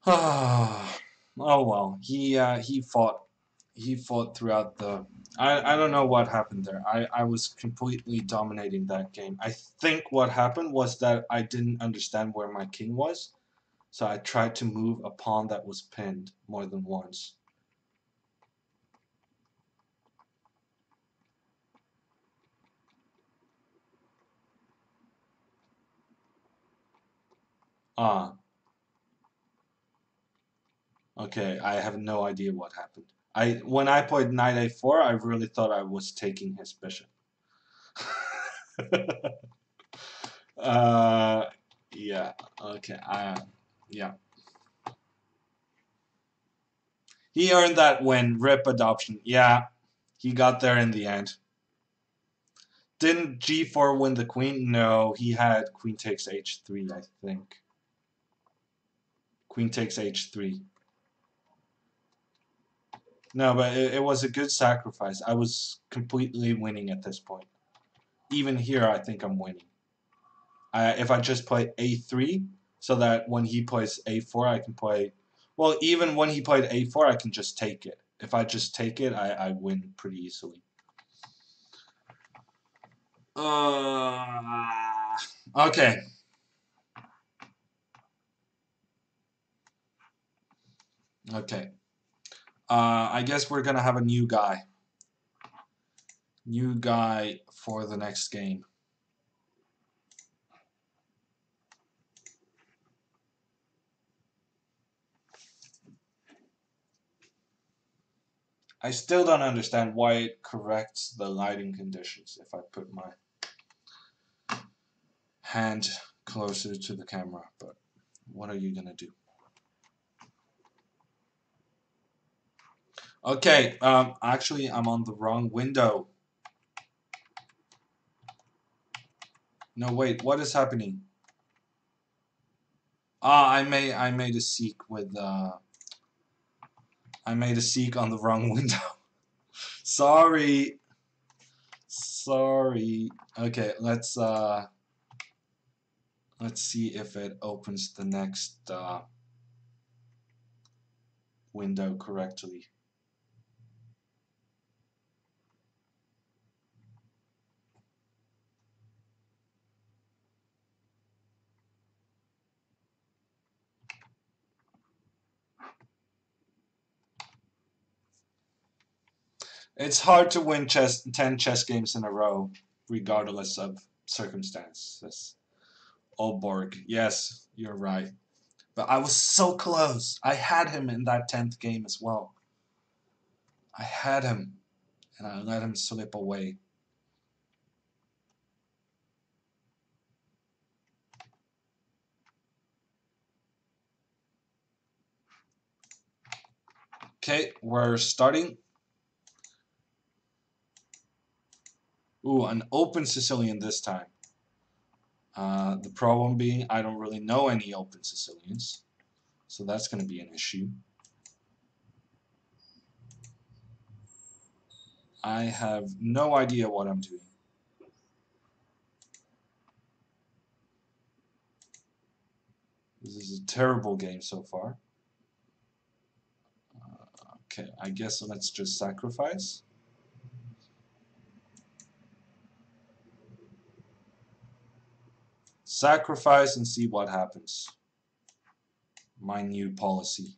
Oh well, he fought. He fought throughout the. I don't know what happened there. I was completely dominating that game. I think what happened was that I didn't understand where my king was, so I tried to move a pawn that was pinned more than once. Ah, okay. I have no idea what happened. When I played knight a4, I really thought I was taking his bishop. uh, yeah. Okay. Yeah. He earned that win. Rip adoption. Yeah, he got there in the end. Didn't g4 win the queen? No, he had queen takes h3, I think. Queen takes h3. No, but it was a good sacrifice. I was completely winning at this point. Even here, I think I'm winning. If I just play a3, so that when he plays a4, I can play... Well, even when he played a4, I can just take it. If I just take it, I win pretty easily. Okay. Okay. I guess we're gonna have a new guy. New guy for the next game. I still don't understand why it corrects the lighting conditions if I put my hand closer to the camera, but what are you gonna do? Okay, actually, I'm on the wrong window. No, wait, what is happening? Ah, I made a seek with, I made a seek on the wrong window. Sorry. Sorry. Okay, let's see if it opens the next, window correctly. It's hard to win 10 chess games in a row, regardless of circumstances. Oh, Borg. Yes, you're right. But I was so close. I had him in that 10th game as well. I had him, and I let him slip away. Okay, we're starting. Ooh, an open Sicilian this time. The problem being I don't really know any open Sicilians, so that's going to be an issue. I have no idea what I'm doing. This is a terrible game so far. Okay, I guess let's just sacrifice. Sacrifice and see what happens. My new policy.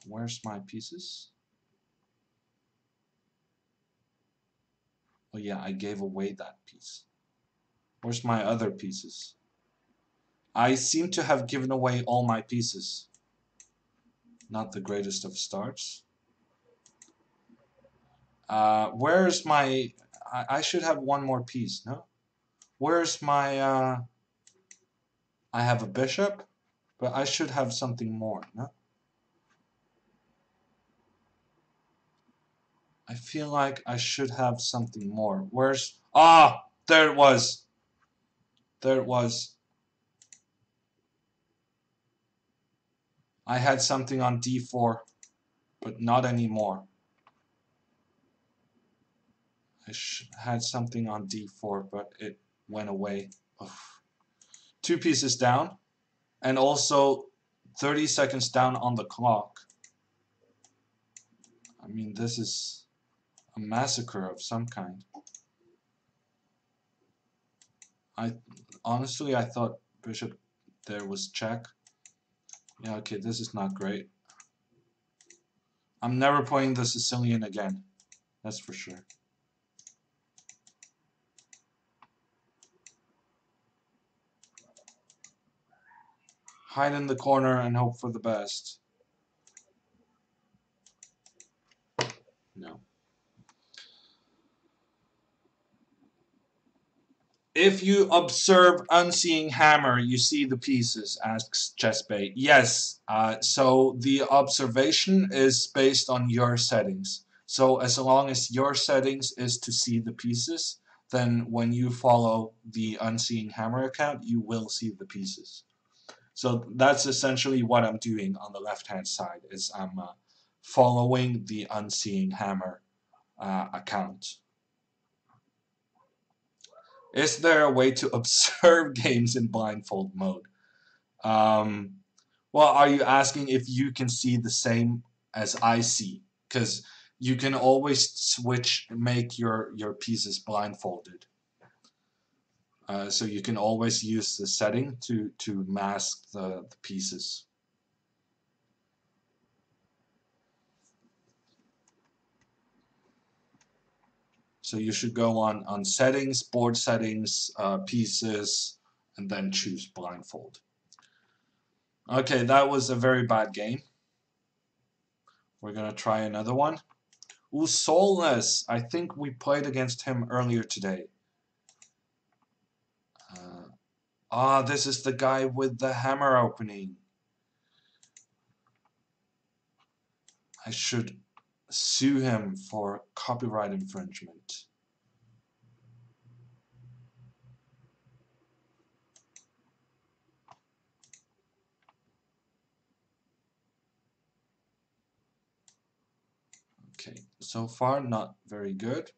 Where's my pieces? Oh yeah, I gave away that piece. Where's my other pieces? I seem to have given away all my pieces. Not the greatest of starts. Where's my... I should have one more piece, no? Where's my... I have a bishop, but I should have something more, no? I feel like I should have something more. Where's... Ah! There it was! There it was. I had something on d4, but not anymore. I had something on d4, but it went away. Ugh. 2 pieces down, and also 30 seconds down on the clock. I mean, this is a massacre of some kind. Honestly, I thought bishop there was check. Yeah, okay, this is not great. I'm never playing the Sicilian again. That's for sure. Hide in the corner and hope for the best. No. If you observe Unseeing Hammer, you see the pieces, asks Chessbait. Yes, so the observation is based on your settings. So as long as your settings is to see the pieces, then when you follow the Unseeing Hammer account, you will see the pieces. So that's essentially what I'm doing on the left-hand side, is I'm following the Unseeing Hammer account. Is there a way to observe games in blindfold mode? Um, well, are you asking if you can see the same as I see? Because you can always make your pieces blindfolded. So you can always use the setting to mask the pieces. So you should go on settings, board settings, pieces, and then choose blindfold. Okay, that was a very bad game. We're gonna try another one. Ooh, Soulless. I think we played against him earlier today. This is the guy with the hammer opening. I should sue him for copyright infringement. Okay, so far not very good.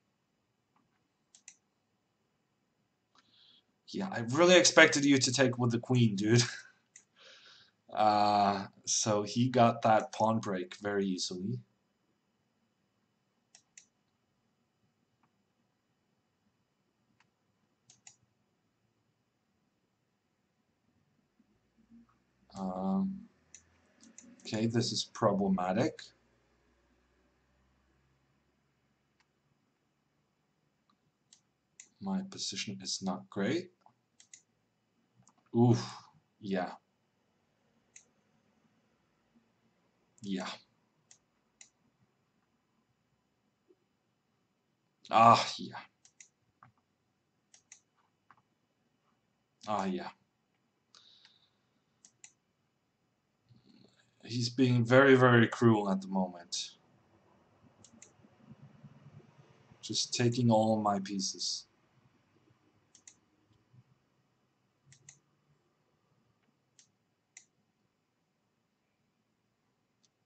Yeah, I really expected you to take with the queen, dude. So he got that pawn break very easily. Okay, this is problematic. My position is not great. Oof, yeah. Yeah. Ah, yeah. Ah, yeah. He's being very, very cruel at the moment. Just taking all of my pieces.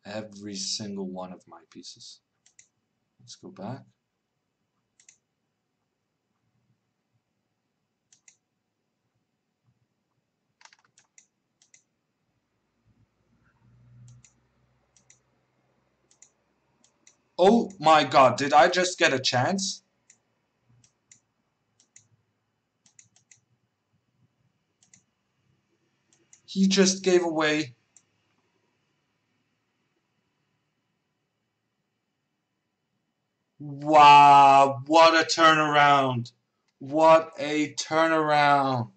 Every single one of my pieces. Let's go back. Oh my god, did I just get a chance? He just gave away. Wow, what a turnaround. What a turnaround.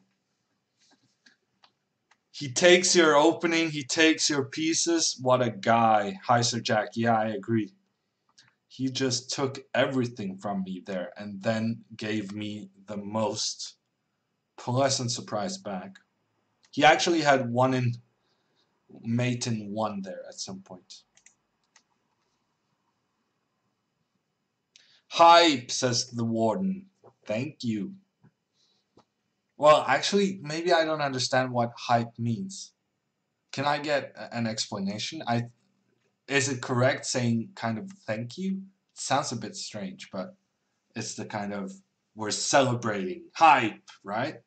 He takes your opening, he takes your pieces. What a guy. Hi, Sir Jack. Yeah, I agree. He just took everything from me there and then gave me the most pleasant surprise back. He actually had one in mate in one there at some point. Hype, says the warden. Thank you. Well, actually, maybe I don't understand what hype means. Can I get an explanation? Is it correct saying kind of thank you? It sounds a bit strange, but it's the kind of we're celebrating hype, right?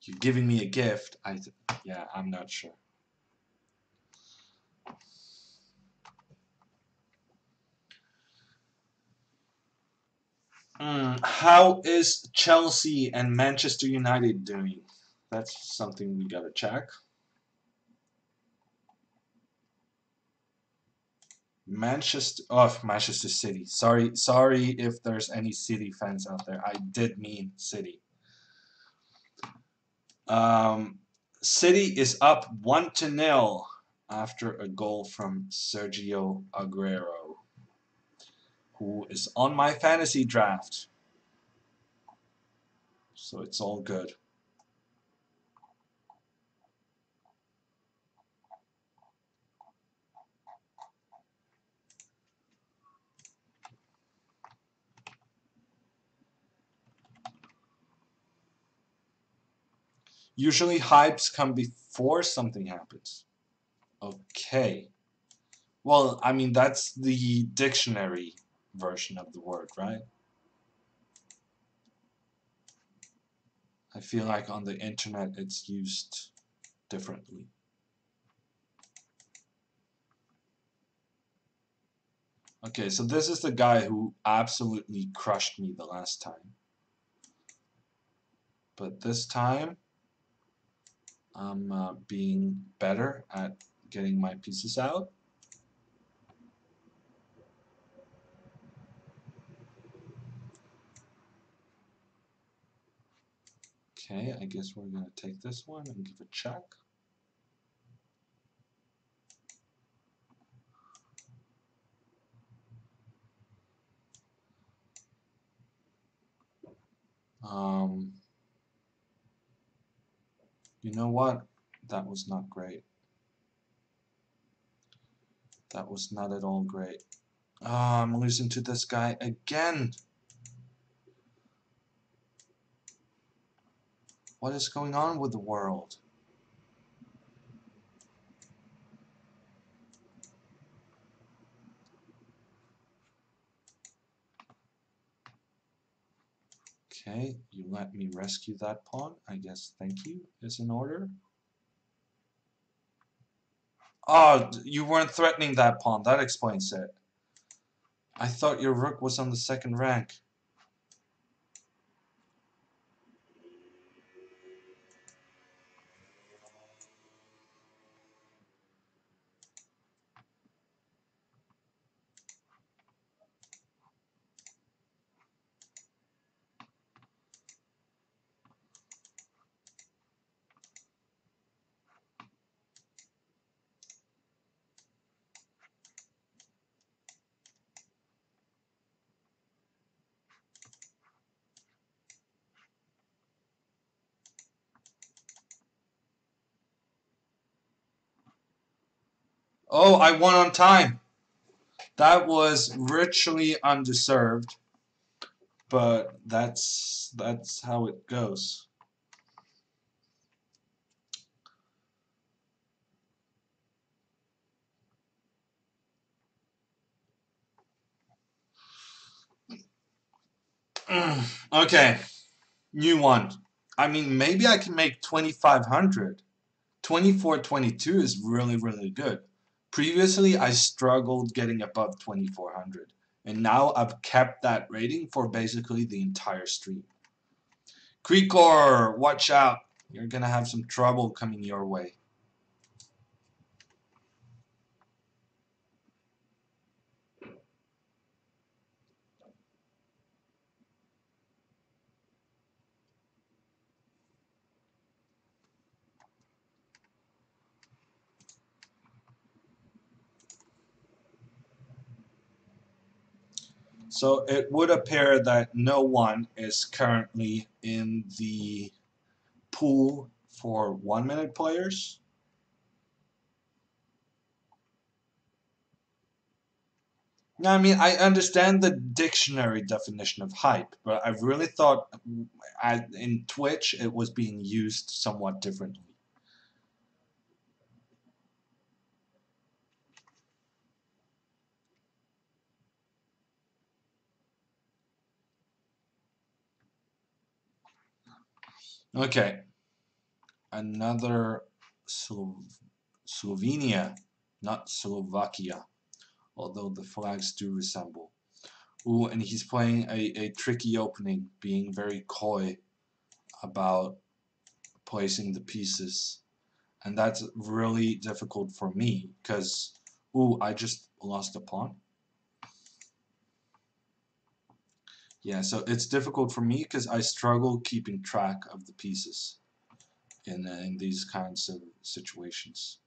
You're giving me a gift. Yeah, I'm not sure. How is Chelsea and Manchester United doing? That's something we gotta check. Manchester City. Sorry if there's any City fans out there. I did mean City. Um, City is up 1-0 after a goal from Sergio Aguero, who is on my fantasy draft. So it's all good. Usually hypes come before something happens. Okay. Well, I mean, that's the dictionary version of the word, right? I feel like on the internet it's used differently. Okay, so this is the guy who absolutely crushed me the last time. But this time, I'm being better at getting my pieces out. Okay, I guess we're going to take this one and give a check. You know what? That was not great. That was not at all great. Ah, I'm losing to this guy again. What is going on with the world? Okay, you let me rescue that pawn. I guess thank you is in order. Oh, you weren't threatening that pawn. That explains it. I thought your rook was on the second rank. Oh, I won on time. That was richly undeserved, but that's how it goes. Okay, new one. I mean, maybe I can make 2,500. 2422 is really, really good. Previously, I struggled getting above 2,400, and now I've kept that rating for basically the entire stream. Creekor, watch out. You're gonna have some trouble coming your way. So it would appear that no one is currently in the pool for 1-minute players. Now, I mean, I understand the dictionary definition of hype, but I really thought in Twitch it was being used somewhat differently. Okay, another Slovenia, not Slovakia, although the flags do resemble. Ooh, and he's playing a tricky opening, being very coy about placing the pieces. And that's really difficult for me, because, ooh, I just lost a pawn. Yeah, so it's difficult for me because I struggle keeping track of the pieces in these kinds of situations.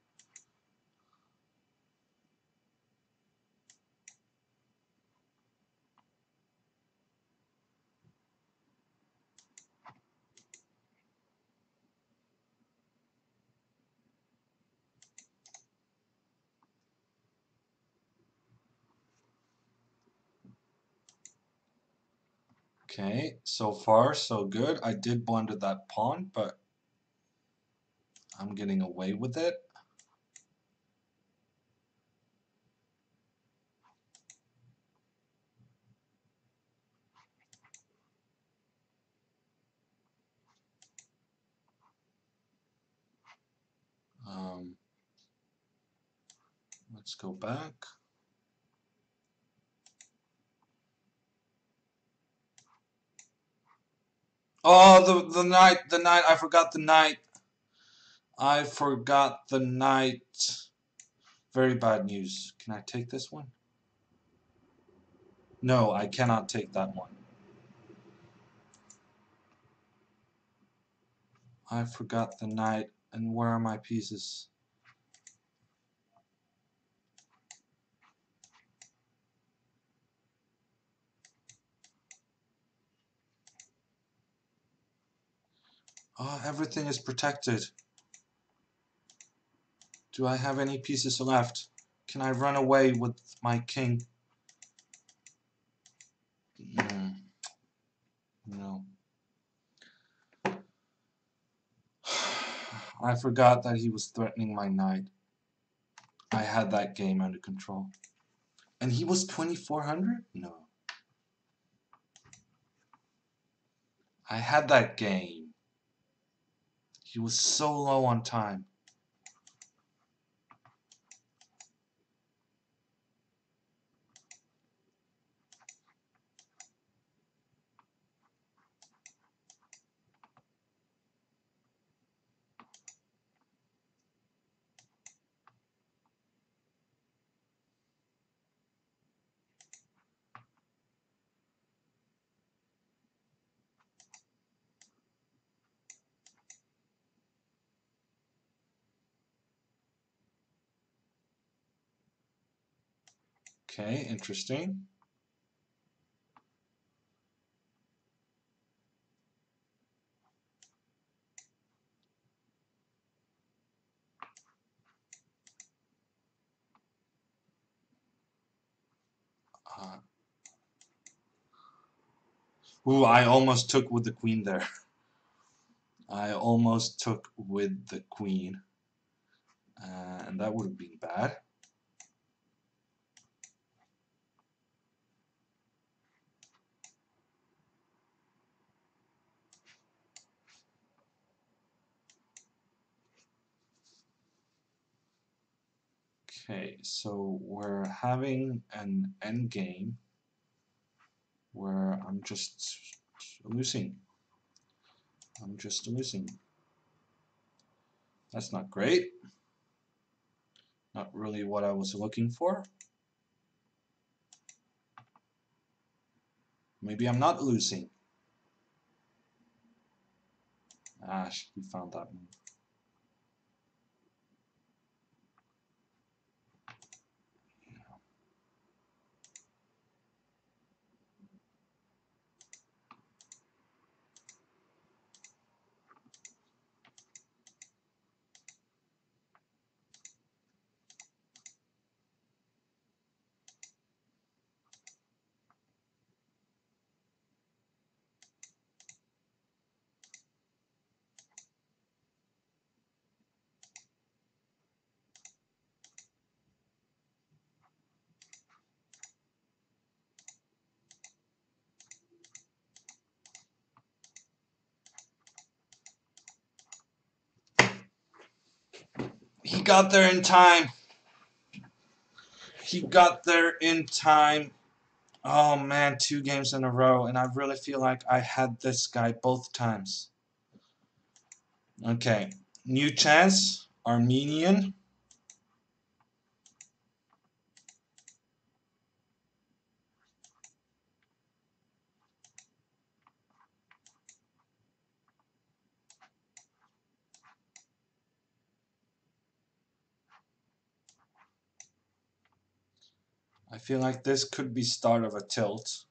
Okay, so far so good. I did blunder that pawn, but I'm getting away with it. Um, let's go back. Oh, the knight, the knight. I forgot the knight. I forgot the knight. Very bad news. Can I take this one? No, I cannot take that one. I forgot the knight. And where are my pieces? Oh, everything is protected. Do I have any pieces left? Can I run away with my king? No. I forgot that he was threatening my knight. I had that game under control. And he was 2400? No. I had that game. He was so low on time. Okay, interesting. Ooh, I almost took with the queen there. I almost took with the queen. And that would have been bad. Okay, so we're having an end game where I'm just losing. I'm just losing. That's not great. Not really what I was looking for. Maybe I'm not losing. Ah, he found that move. He got there in time. He got there in time. Oh man, 2 games in a row, and I really feel like I had this guy both times. Okay, new chance, Armenian. I feel like this could be start of a tilt.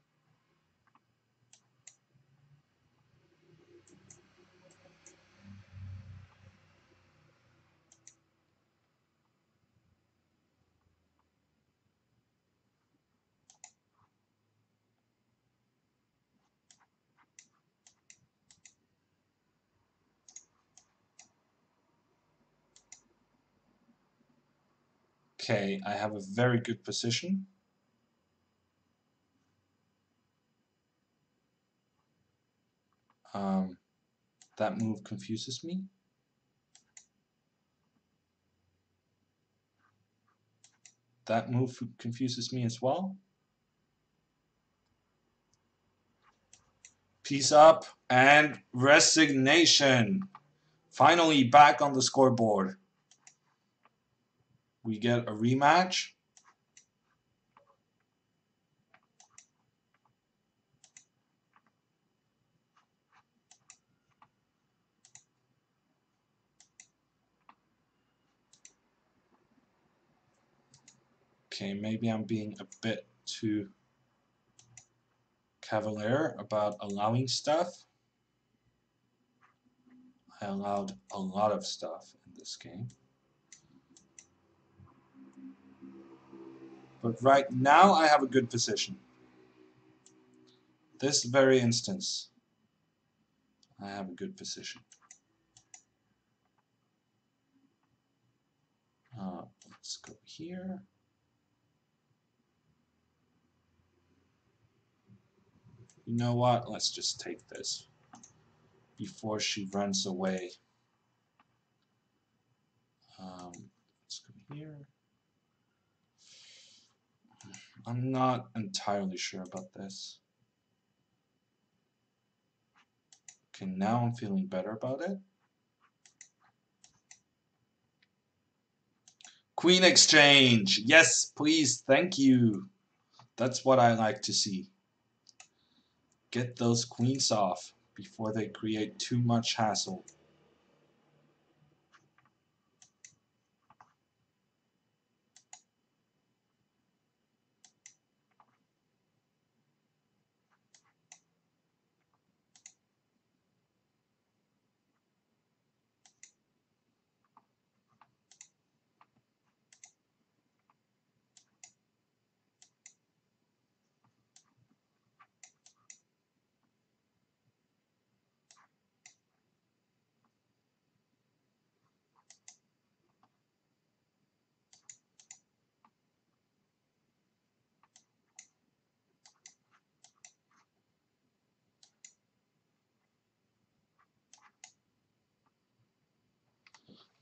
Okay, I have a very good position. That move confuses me. That move confuses me as well. Peace up and resignation. Finally back on the scoreboard. We get a rematch. Okay, maybe I'm being a bit too cavalier about allowing stuff. I allowed a lot of stuff in this game. But right now I have a good position. This very instance, I have a good position. Let's go here. You know what? Let's just take this before she runs away. Let's go here. I'm not entirely sure about this. Okay, now I'm feeling better about it. Queen exchange. Yes, please. Thank you. That's what I like to see. Get those queens off before they create too much hassle.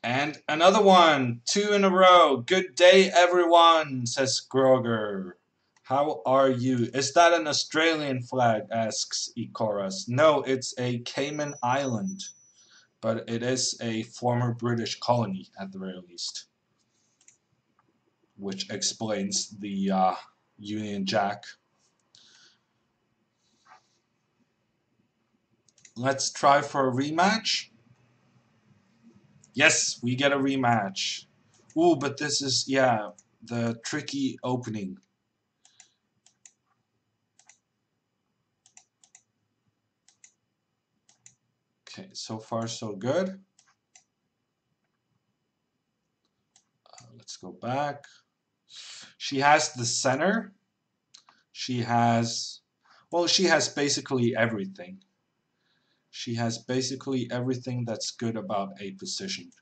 And another one, 2 in a row. Good day, everyone, says Groger. How are you? Is that an Australian flag, asks Ikoras. No, it's a Cayman Island, but it is a former British colony at the very least, which explains the Union Jack. Let's try for a rematch. Yes, we get a rematch. Ooh, but this is, yeah, the tricky opening. Okay, so far so good. Let's go back. She has the center. She has, well, she has basically everything. She has basically everything that's good about a position.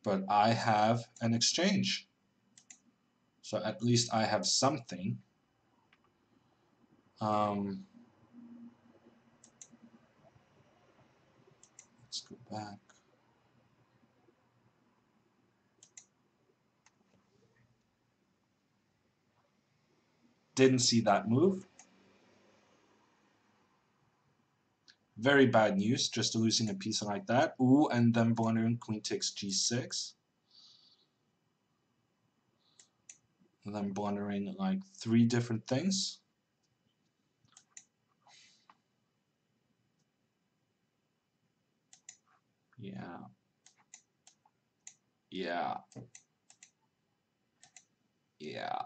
But I have an exchange. So at least I have something. Let's go back. Didn't see that move. Very bad news, just losing a piece like that. Ooh, and then blundering queen takes g6. And then blundering like 3 different things. Yeah. Yeah. Yeah.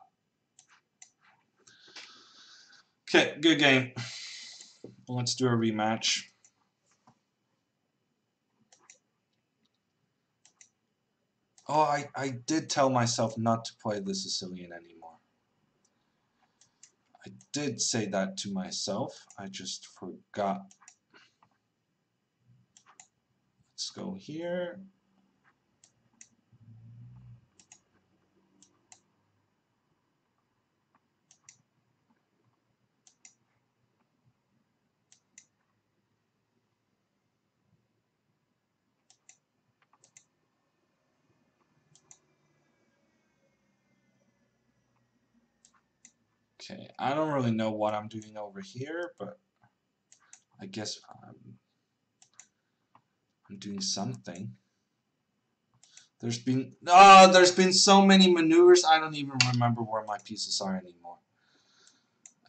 Okay, good game. Let's do a rematch. Oh, I did tell myself not to play the Sicilian anymore. I did say that to myself. I just forgot. Let's go here. Okay, I don't really know what I'm doing over here, but I guess I'm doing something. There's been so many maneuvers, I don't even remember where my pieces are anymore.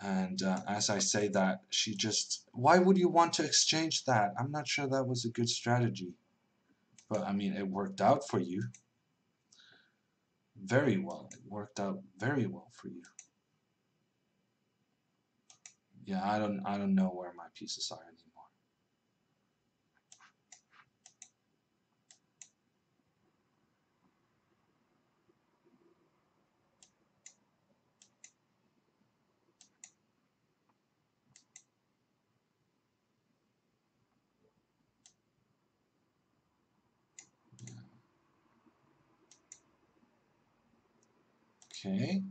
And as I say that, she just, why would you want to exchange that? I'm not sure that was a good strategy. But I mean, it worked out for you. Very well. It worked out very well for you. Yeah, I don't know where my pieces are anymore. Okay.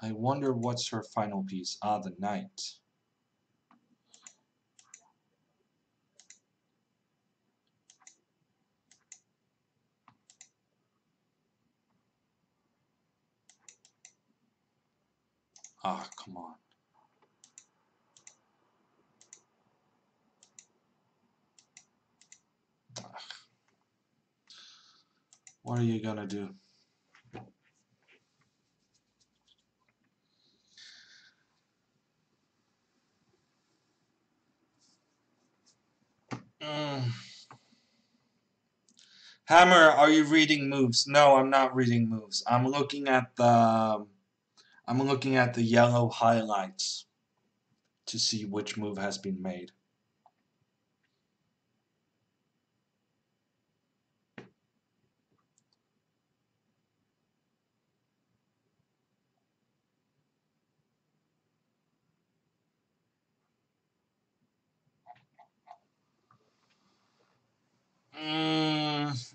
I wonder what's her final piece. Ah, the knight. Ah, come on. What are you gonna do? Mm. Hammer, are you reading moves? No, I'm not reading moves. I'm looking at the yellow highlights to see which move has been made.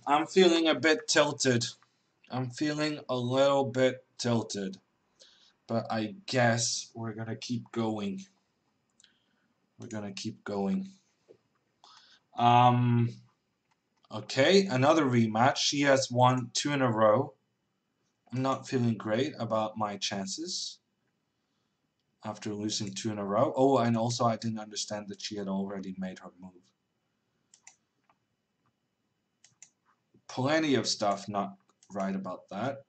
I'm feeling a bit tilted. I'm feeling a little bit tilted. But I guess we're gonna keep going. We're gonna keep going. Okay, another rematch. She has won 2 in a row. I'm not feeling great about my chances after losing 2 in a row. Oh, and also I didn't understand that she had already made her move. Plenty of stuff not right about that.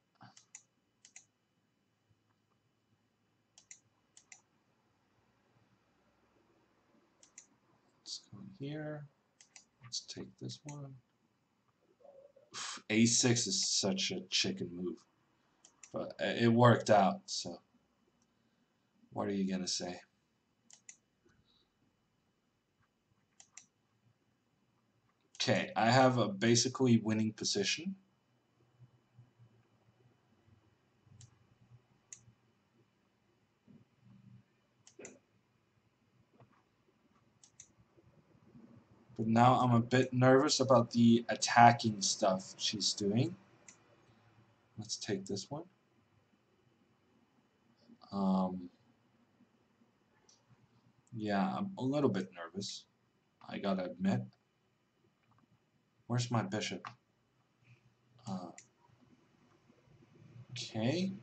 Let's go here. Let's take this one. A6 is such a chicken move. But it worked out, so what are you gonna say? Okay, I have a basically winning position. But now I'm a bit nervous about the attacking stuff she's doing. Let's take this one. Yeah, I'm a little bit nervous, I gotta admit. Where's my bishop? Okay.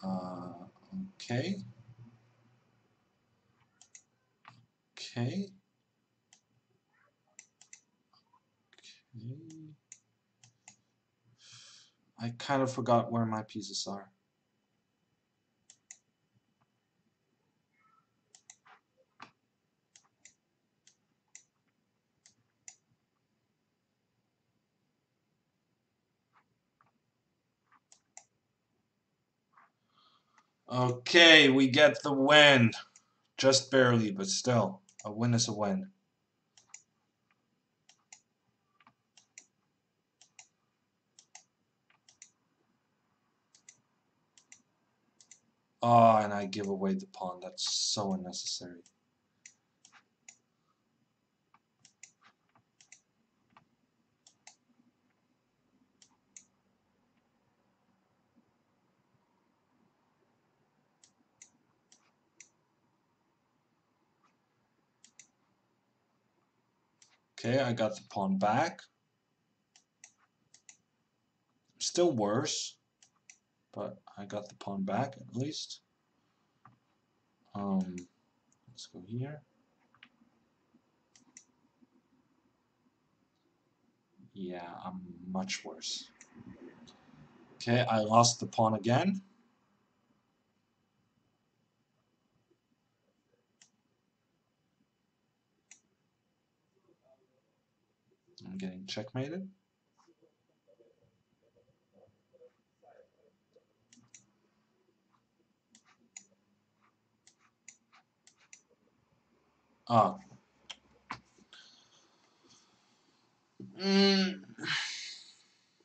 Okay. Okay. Okay. I kind of forgot where my pieces are. Okay, we get the win. Just barely, but still. A win is a win. Oh, and I give away the pawn. That's so unnecessary. Okay, I got the pawn back. Still worse, but I got the pawn back at least. Let's go here. Yeah, I'm much worse. Okay, I lost the pawn again. I'm getting checkmated. Ah.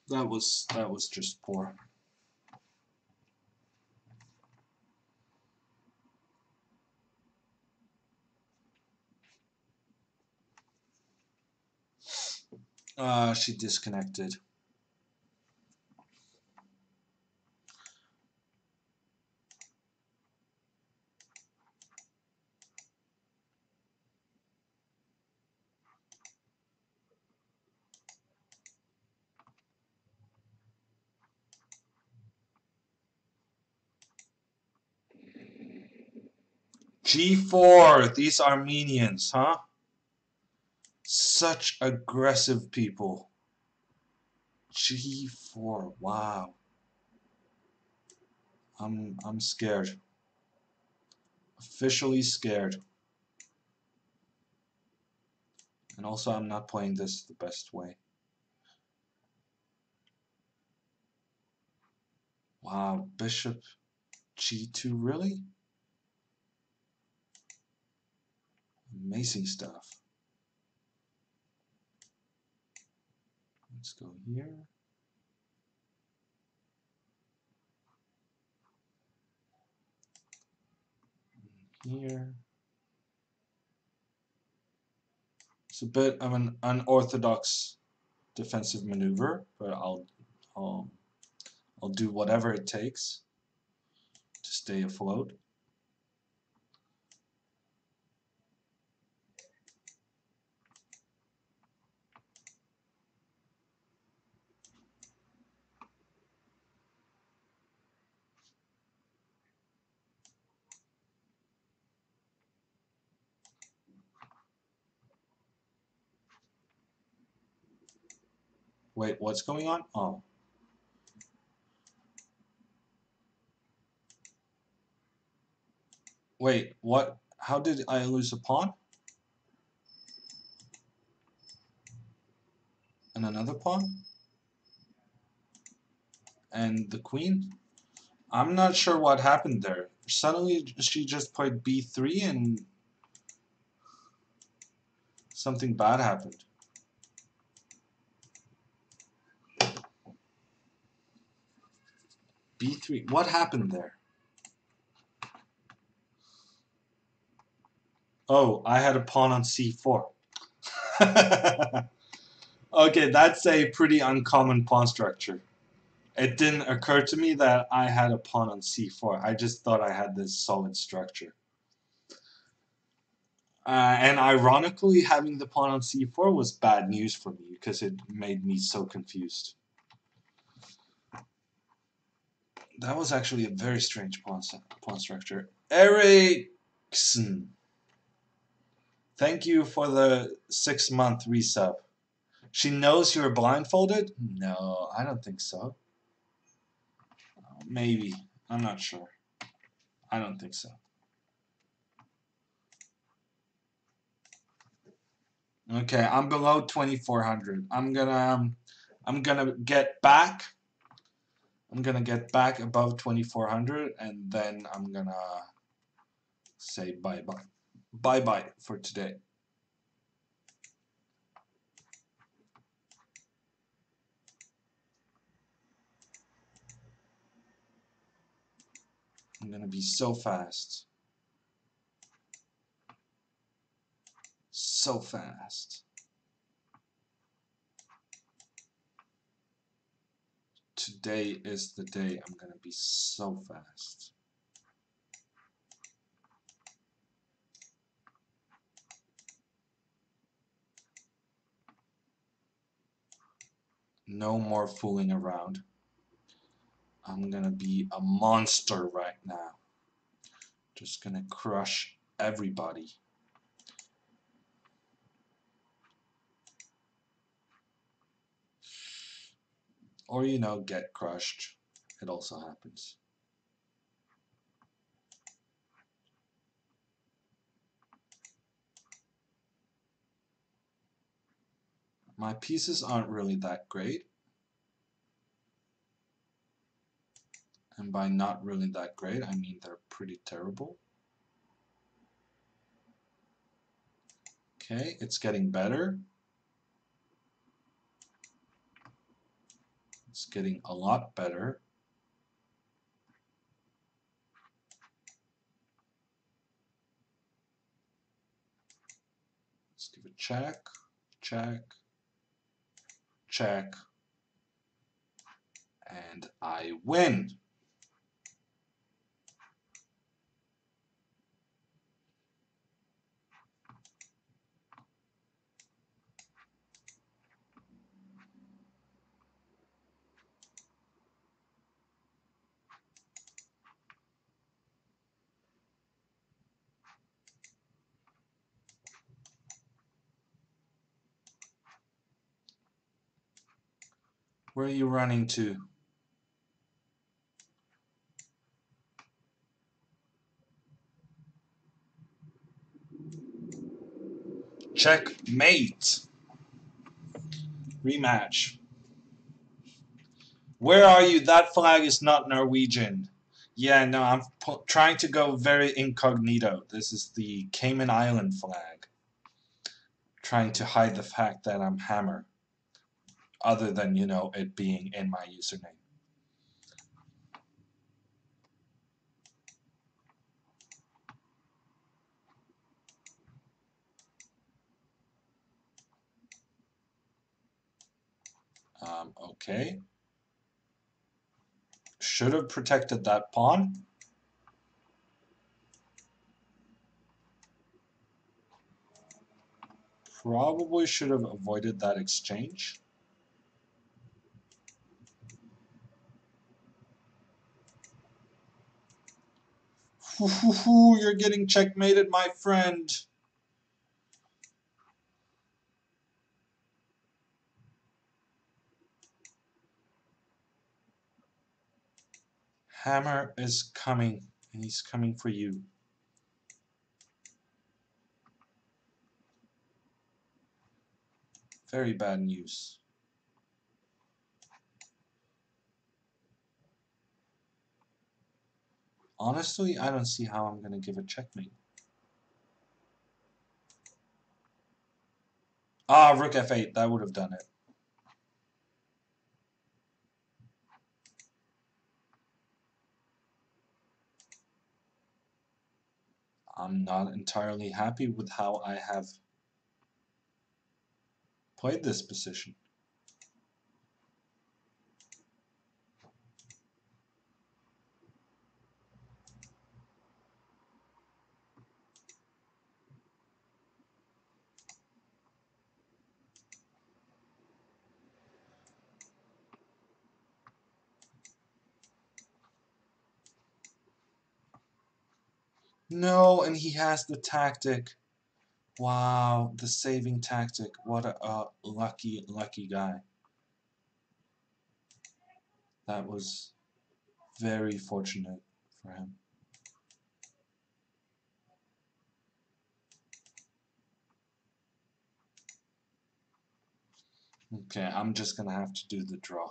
That was just poor. She disconnected. G4, these Armenians, huh? Such aggressive people. G4, wow. I'm scared. Officially scared. And also I'm not playing this the best way. Wow, Bishop G2, really? Amazing stuff. Let's go here. Here. It's a bit of an unorthodox defensive maneuver, but I'll do whatever it takes to stay afloat. Wait, what's going on? Oh. Wait, what? How did I lose a pawn? And another pawn? And the queen? I'm not sure what happened there. Suddenly she just played b3 and something bad happened. b3. What happened there? Oh, I had a pawn on c4. Okay, that's a pretty uncommon pawn structure. It didn't occur to me that I had a pawn on c4. I just thought I had this solid structure. And ironically, having the pawn on c4 was bad news for me because it made me so confused. That was actually a very strange pawn structure. Ericsson, thank you for the 6-month resub. She knows you're blindfolded? No, I don't think so. Maybe. I'm not sure. I don't think so. Okay, I'm below 2400. I'm gonna get back. I'm gonna get back above 2400 and then I'm gonna say bye-bye. Bye-bye for today. I'm gonna be so fast. So fast. Today is the day I'm gonna be so fast. No more fooling around. I'm gonna be a monster right now. Just gonna crush everybody. Or, you know, get crushed. It also happens. My pieces aren't really that great. And by not really that great, I mean they're pretty terrible. Okay, it's getting better. It's getting a lot better. Let's give a check, check, check, and I win. Where are you running to? Checkmate. Rematch. Where are you? That flag is not Norwegian. Yeah, no, I'm trying to go very incognito. This is the Cayman Island flag. Trying to hide the fact that I'm Hammer. Other than, you know, it being in my username. Okay. Should have protected that pawn. Probably should have avoided that exchange. You're getting checkmated, my friend. Hammer is coming, and he's coming for you. Very bad news. Honestly, I don't see how I'm going to give a checkmate. Ah, rook f8, that would have done it. I'm not entirely happy with how I have played this position. No, and he has the tactic. Wow, the saving tactic. What a lucky, lucky guy. That was very fortunate for him. Okay, I'm just gonna have to do the draw.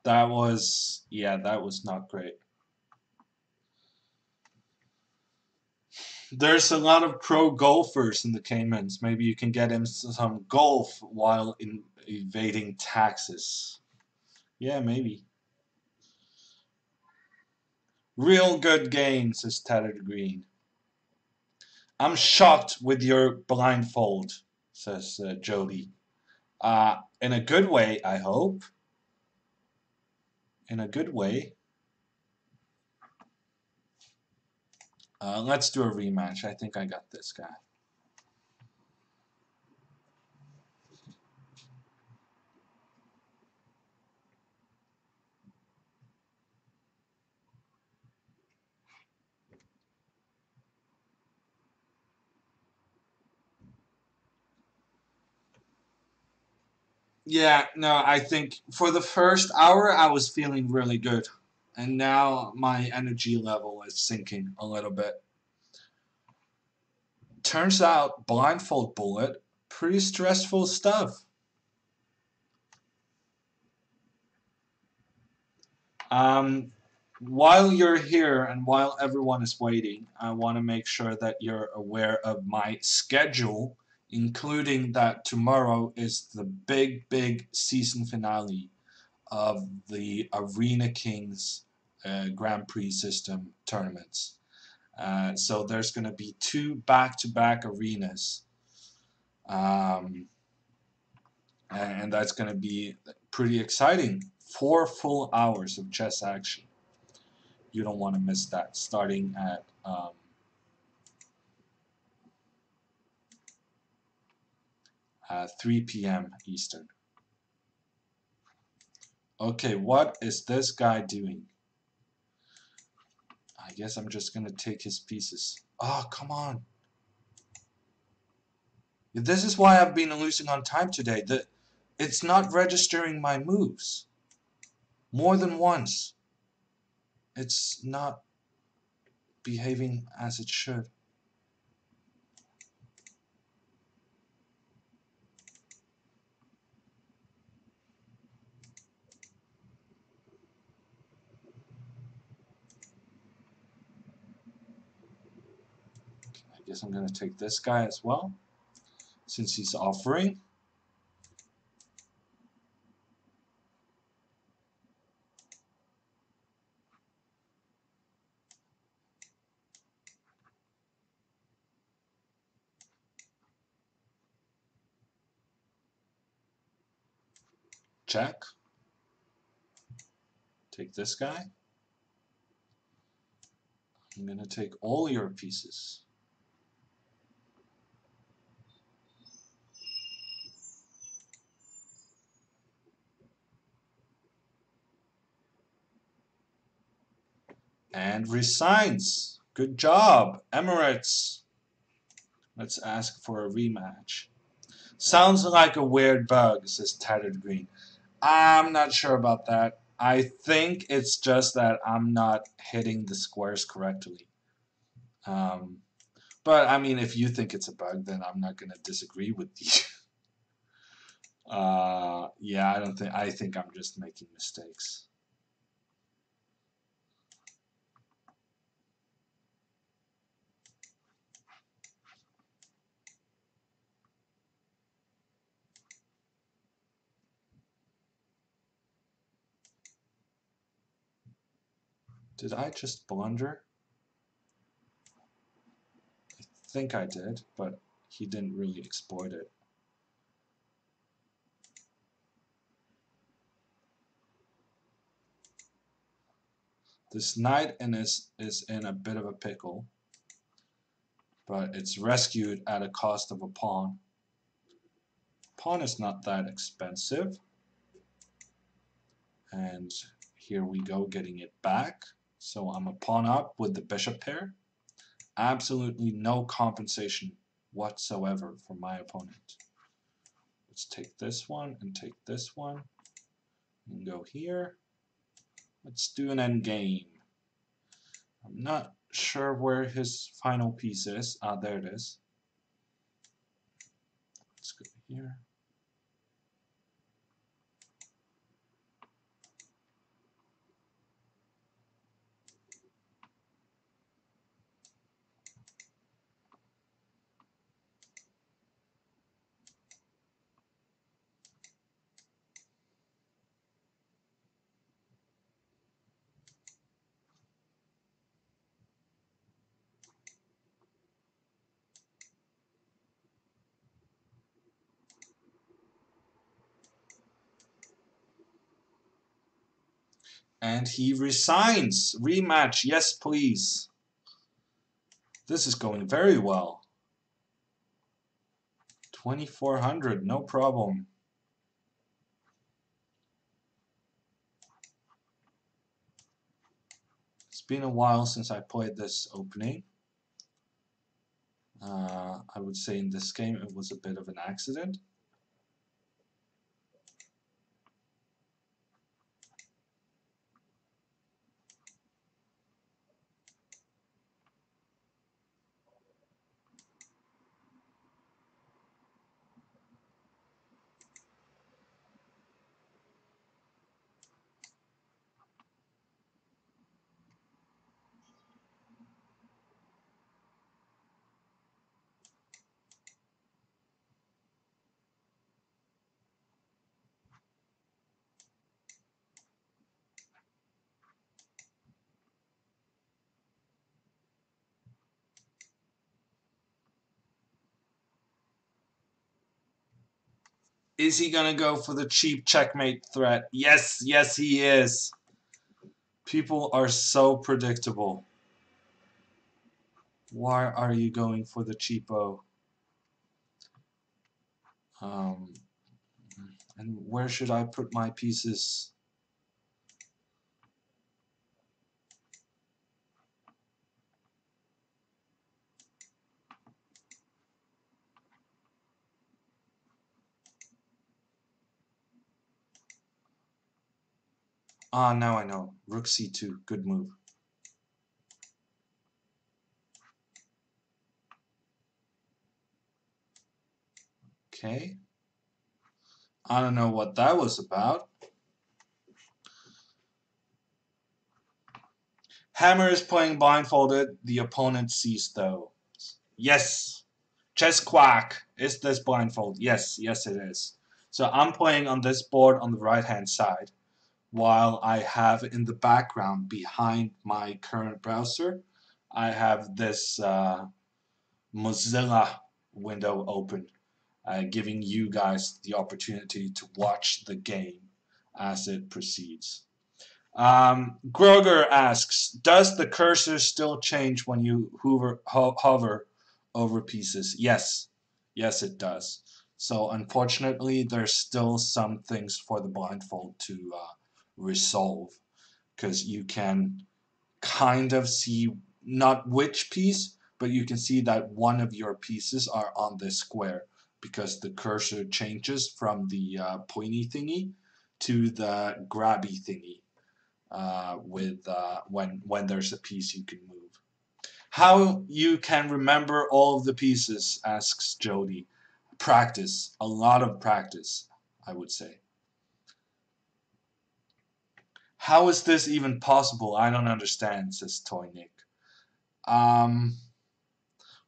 That was, yeah, that was not great. There's a lot of pro golfers in the Caymans. Maybe you can get him some golf while evading taxes. Yeah, maybe. Real good game, says Tattered Green. I'm shocked with your blindfold, says Jody. In a good way, I hope. In a good way. Let's do a rematch. I think I got this guy. Yeah, no, I think for the first hour I was feeling really good. And now my energy level is sinking a little bit. Turns out Blindfold Bullet, pretty stressful stuff. Um, while you're here and while everyone is waiting, I want to make sure that you're aware of my schedule, including that tomorrow is the big, big season finale of the Arena Kings Grand Prix system tournaments. So there's going to be two back-to-back arenas. Um, and that's going to be pretty exciting. 4 full hours of chess action. You don't want to miss that. Starting at 3 p.m. Eastern. Okay, what is this guy doing? I guess I'm just gonna take his pieces. Oh, come on. This is why I've been losing on time today. It's not registering my moves. More than once. It's not behaving as it should. I guess I'm gonna take this guy as well, since he's offering. Check. Take this guy. I'm gonna take all your pieces. And resigns. Good job, Emirates. Let's ask for a rematch. Sounds like a weird bug, says Tattered Green. I'm not sure about that. I think it's just that I'm not hitting the squares correctly. Um, but I mean, if you think it's a bug, then I'm not going to disagree with you. Yeah, I think I'm just making mistakes. Did I just blunder? I think I did, but he didn't really exploit it. This knight is in a bit of a pickle, but it's rescued at a cost of a pawn. Pawn is not that expensive. And here we go, getting it back. So I'm a pawn up with the bishop pair. Absolutely no compensation whatsoever for my opponent. Let's take this one and take this one and go here. Let's do an endgame. I'm not sure where his final piece is. Ah, there it is. Let's go here. And he resigns. Rematch, yes please. This is going very well. 2400, no problem. It's been a while since I played this opening. I would say in this game it was a bit of an accident. Is he gonna go for the cheap checkmate threat? Yes, yes he is. People are so predictable. Why are you going for the cheapo? Um, and where should I put my pieces? Ah, now I know. Rook c2. Good move. Okay. I don't know what that was about. Hammer is playing blindfolded. The opponent sees though. Yes. Chess quack. Is this blindfold? Yes, yes it is. So I'm playing on this board on the right hand side, while I have in the background behind my current browser, I have this Mozilla window open, giving you guys the opportunity to watch the game as it proceeds. Groger asks, does the cursor still change when you hover over pieces? Yes. Yes, it does. So unfortunately, there's still some things for the blindfold to resolve, because you can kind of see not which piece, but you can see that one of your pieces are on this square because the cursor changes from the pointy thingy to the grabby thingy with when there's a piece you can move. How you can remember all of the pieces, asks Jody. Practice, a lot of practice, I would say. How is this even possible? I don't understand, says Toy Nick. Um,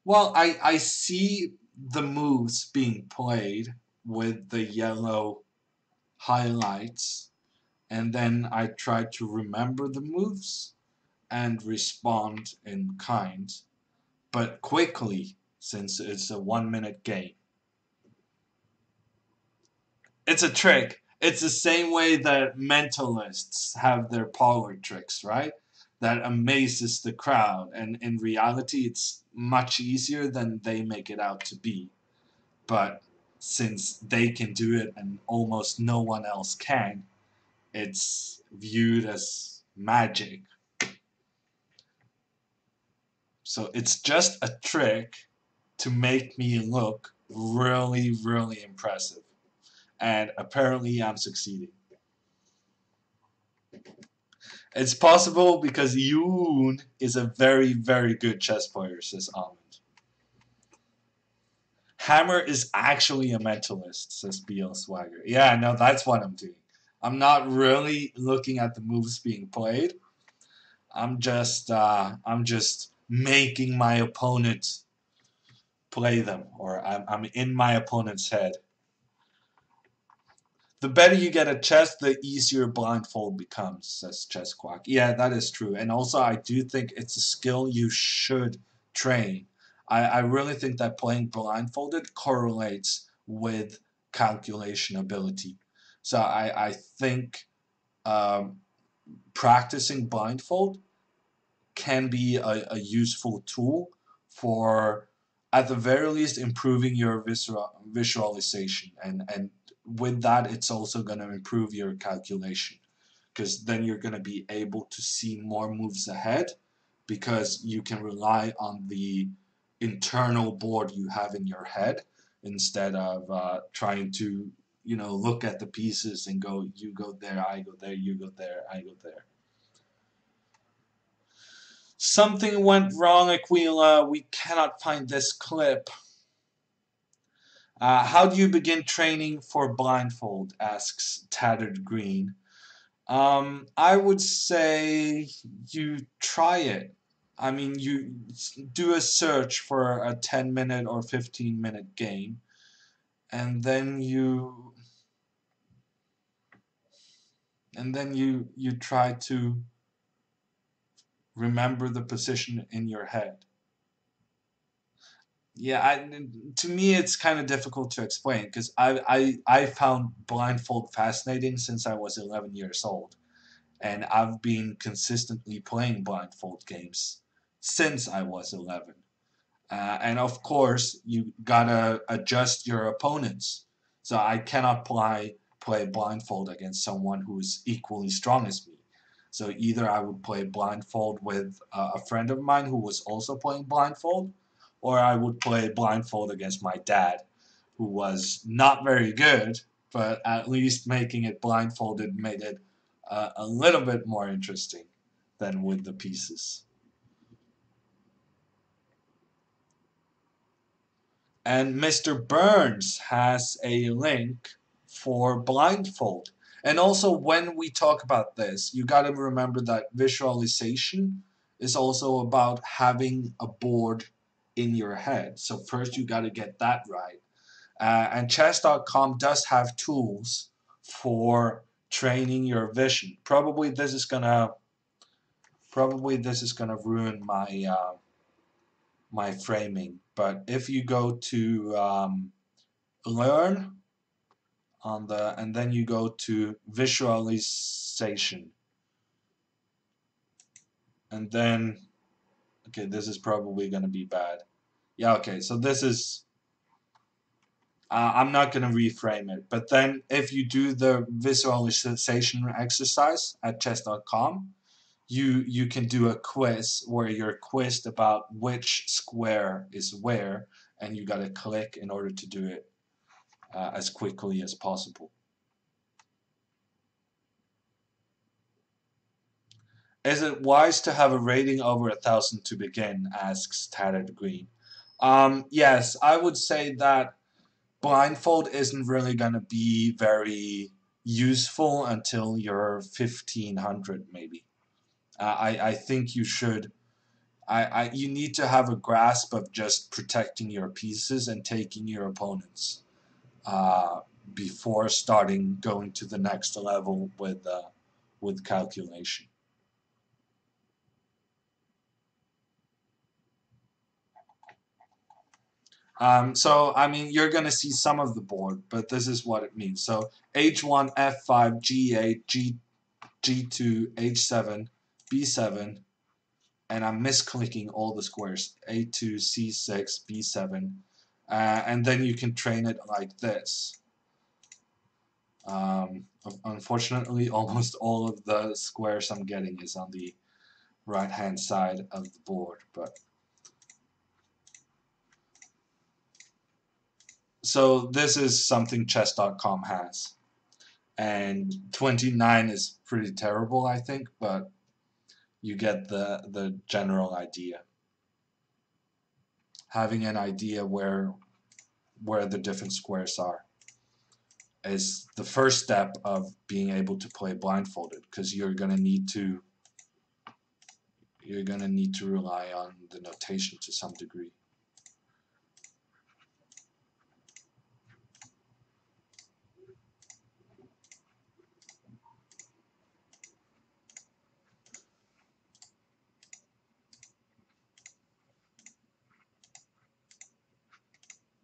well, I see the moves being played with the yellow highlights, and then I try to remember the moves and respond in kind, but quickly, since it's a 1 minute game. It's a trick. It's the same way that mentalists have their parlor tricks, right? That amazes the crowd, and in reality, it's much easier than they make it out to be. But since they can do it and almost no one else can, it's viewed as magic. So it's just a trick to make me look really, really impressive. And apparently I'm succeeding. It's possible because Yoon is a very, very good chess player, says Ahmed. Hammer is actually a mentalist, says BL Swagger. Yeah, no, that's what I'm doing. I'm not really looking at the moves being played. I'm just making my opponent play them, or I'm in my opponent's head. The better you get at chess, the easier blindfold becomes, says Chess Quack. Yeah, that is true. And also, I do think it's a skill you should train. I really think that playing blindfolded correlates with calculation ability. So I think um, practicing blindfold can be a useful tool for, at the very least, improving your visualization, and with that it's also going to improve your calculation, because then you're going to be able to see more moves ahead, because you can rely on the internal board you have in your head instead of trying to look at the pieces and go, you go there, I go there, you go there, I go there. Something went wrong, Aquila. We cannot find this clip. How do you begin training for blindfold? Asks Tattered Green. I would say you try it. I mean, you do a search for a 10-minute or 15-minute game, and then you try to remember the position in your head. Yeah, to me it's kind of difficult to explain because I found Blindfold fascinating since I was 11 years old, and I've been consistently playing Blindfold games since I was 11. And of course, you gotta adjust your opponents. So I cannot play blindfold against someone who is equally strong as me. So either I would play blindfold with a friend of mine who was also playing blindfold, or I would play blindfold against my dad, who was not very good, but at least making it blindfolded made it a little bit more interesting than with the pieces. And Mr. Burns has a link for Blindfold. And also, when we talk about this, you got to remember that visualization is also about having a board in your head. So, first, you got to get that right. And chess.com does have tools for training your vision. Probably this is gonna ruin my framing. But if you go to learn on the and then you go to visualization, and then okay, this is probably going to be bad. Yeah, okay, so this is I'm not going to reframe it, but then if you do the visualization exercise at chess.com, you can do a quiz where you're quizzed about which square is where, and you got to click in order to do it as quickly as possible. Is it wise to have a rating over 1,000 to begin? Asks Tattered Green. Yes, I would say that blindfold isn't really going to be very useful until you're 1,500, maybe. I think you should. You need to have a grasp of just protecting your pieces and taking your opponents uh, before starting going to the next level with calculation. So, I mean, you're going to see some of the board, but this is what it means. So, H1, F5, G8, G2, H7, B7, and I'm misclicking all the squares. A2, C6, B7, and then you can train it like this. Unfortunately, almost all of the squares I'm getting is on the right-hand side of the board, but so this is something chess.com has. And 29 is pretty terrible, I think, but you get the general idea. Having an idea where the different squares are is the first step of being able to play blindfolded, because you're gonna need to rely on the notation to some degree.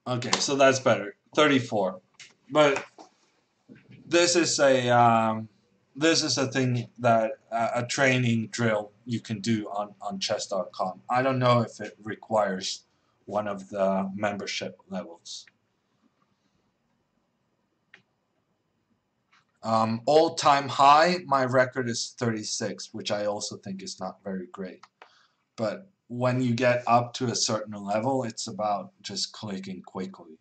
Okay, so that's better. 34. But this is a thing that a training drill you can do on chess.com. I don't know if it requires one of the membership levels. All-time high, my record is 36, which I also think is not very great. But when you get up to a certain level, it's about just clicking quickly.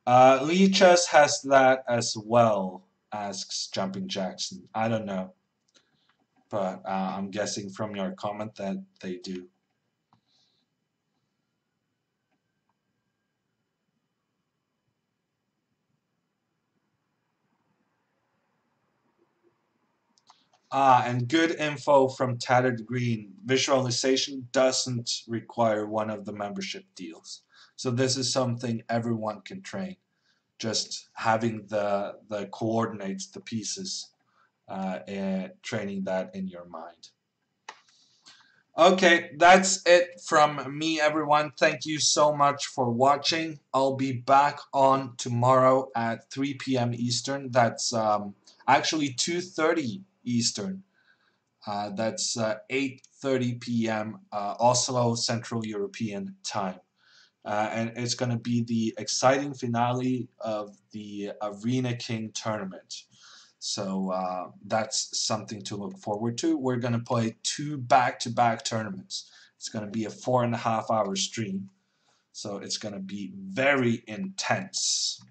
Lee Chess has that as well, asks Jumping Jackson. I don't know, but I'm guessing from your comment that they do. And good info from Tattered Green. Visualization doesn't require one of the membership deals. So this is something everyone can train. Just having the coordinates, the pieces, and training that in your mind. Okay, that's it from me, everyone. Thank you so much for watching. I'll be back on tomorrow at 3 p.m. Eastern. That's actually 2:30 Eastern. That's 8:30 p.m. Oslo Central European Time. And it's going to be the exciting finale of the Arena King tournament. So that's something to look forward to. We're going to play two back-to-back tournaments. It's going to be a 4.5 hour stream. So it's going to be very intense.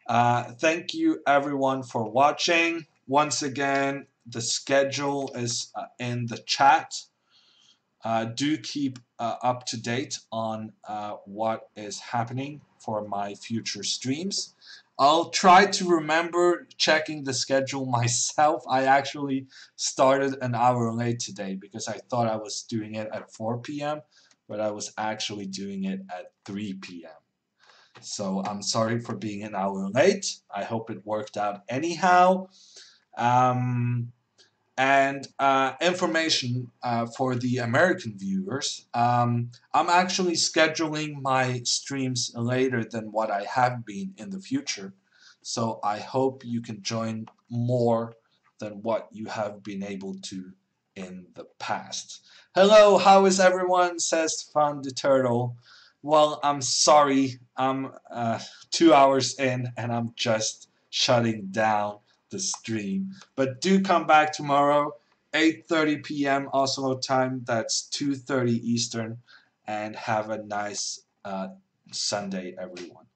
Thank you everyone for watching. Once again, the schedule is in the chat. Do keep up to date on what is happening for my future streams. I'll try to remember checking the schedule myself. I actually started an hour late today because I thought I was doing it at 4 p.m., but I was actually doing it at 3 p.m. So I'm sorry for being an hour late. I hope it worked out anyhow. Um, and information for the American viewers. I'm actually scheduling my streams later than what I have been in the future. So I hope you can join more than what you have been able to in the past. Hello, how is everyone? Says Fun the Turtle. Well, I'm sorry. I'm 2 hours in and I'm just shutting down the stream. But do come back tomorrow, 8:30 p.m. Oslo time. That's 2:30 Eastern. And have a nice Sunday, everyone.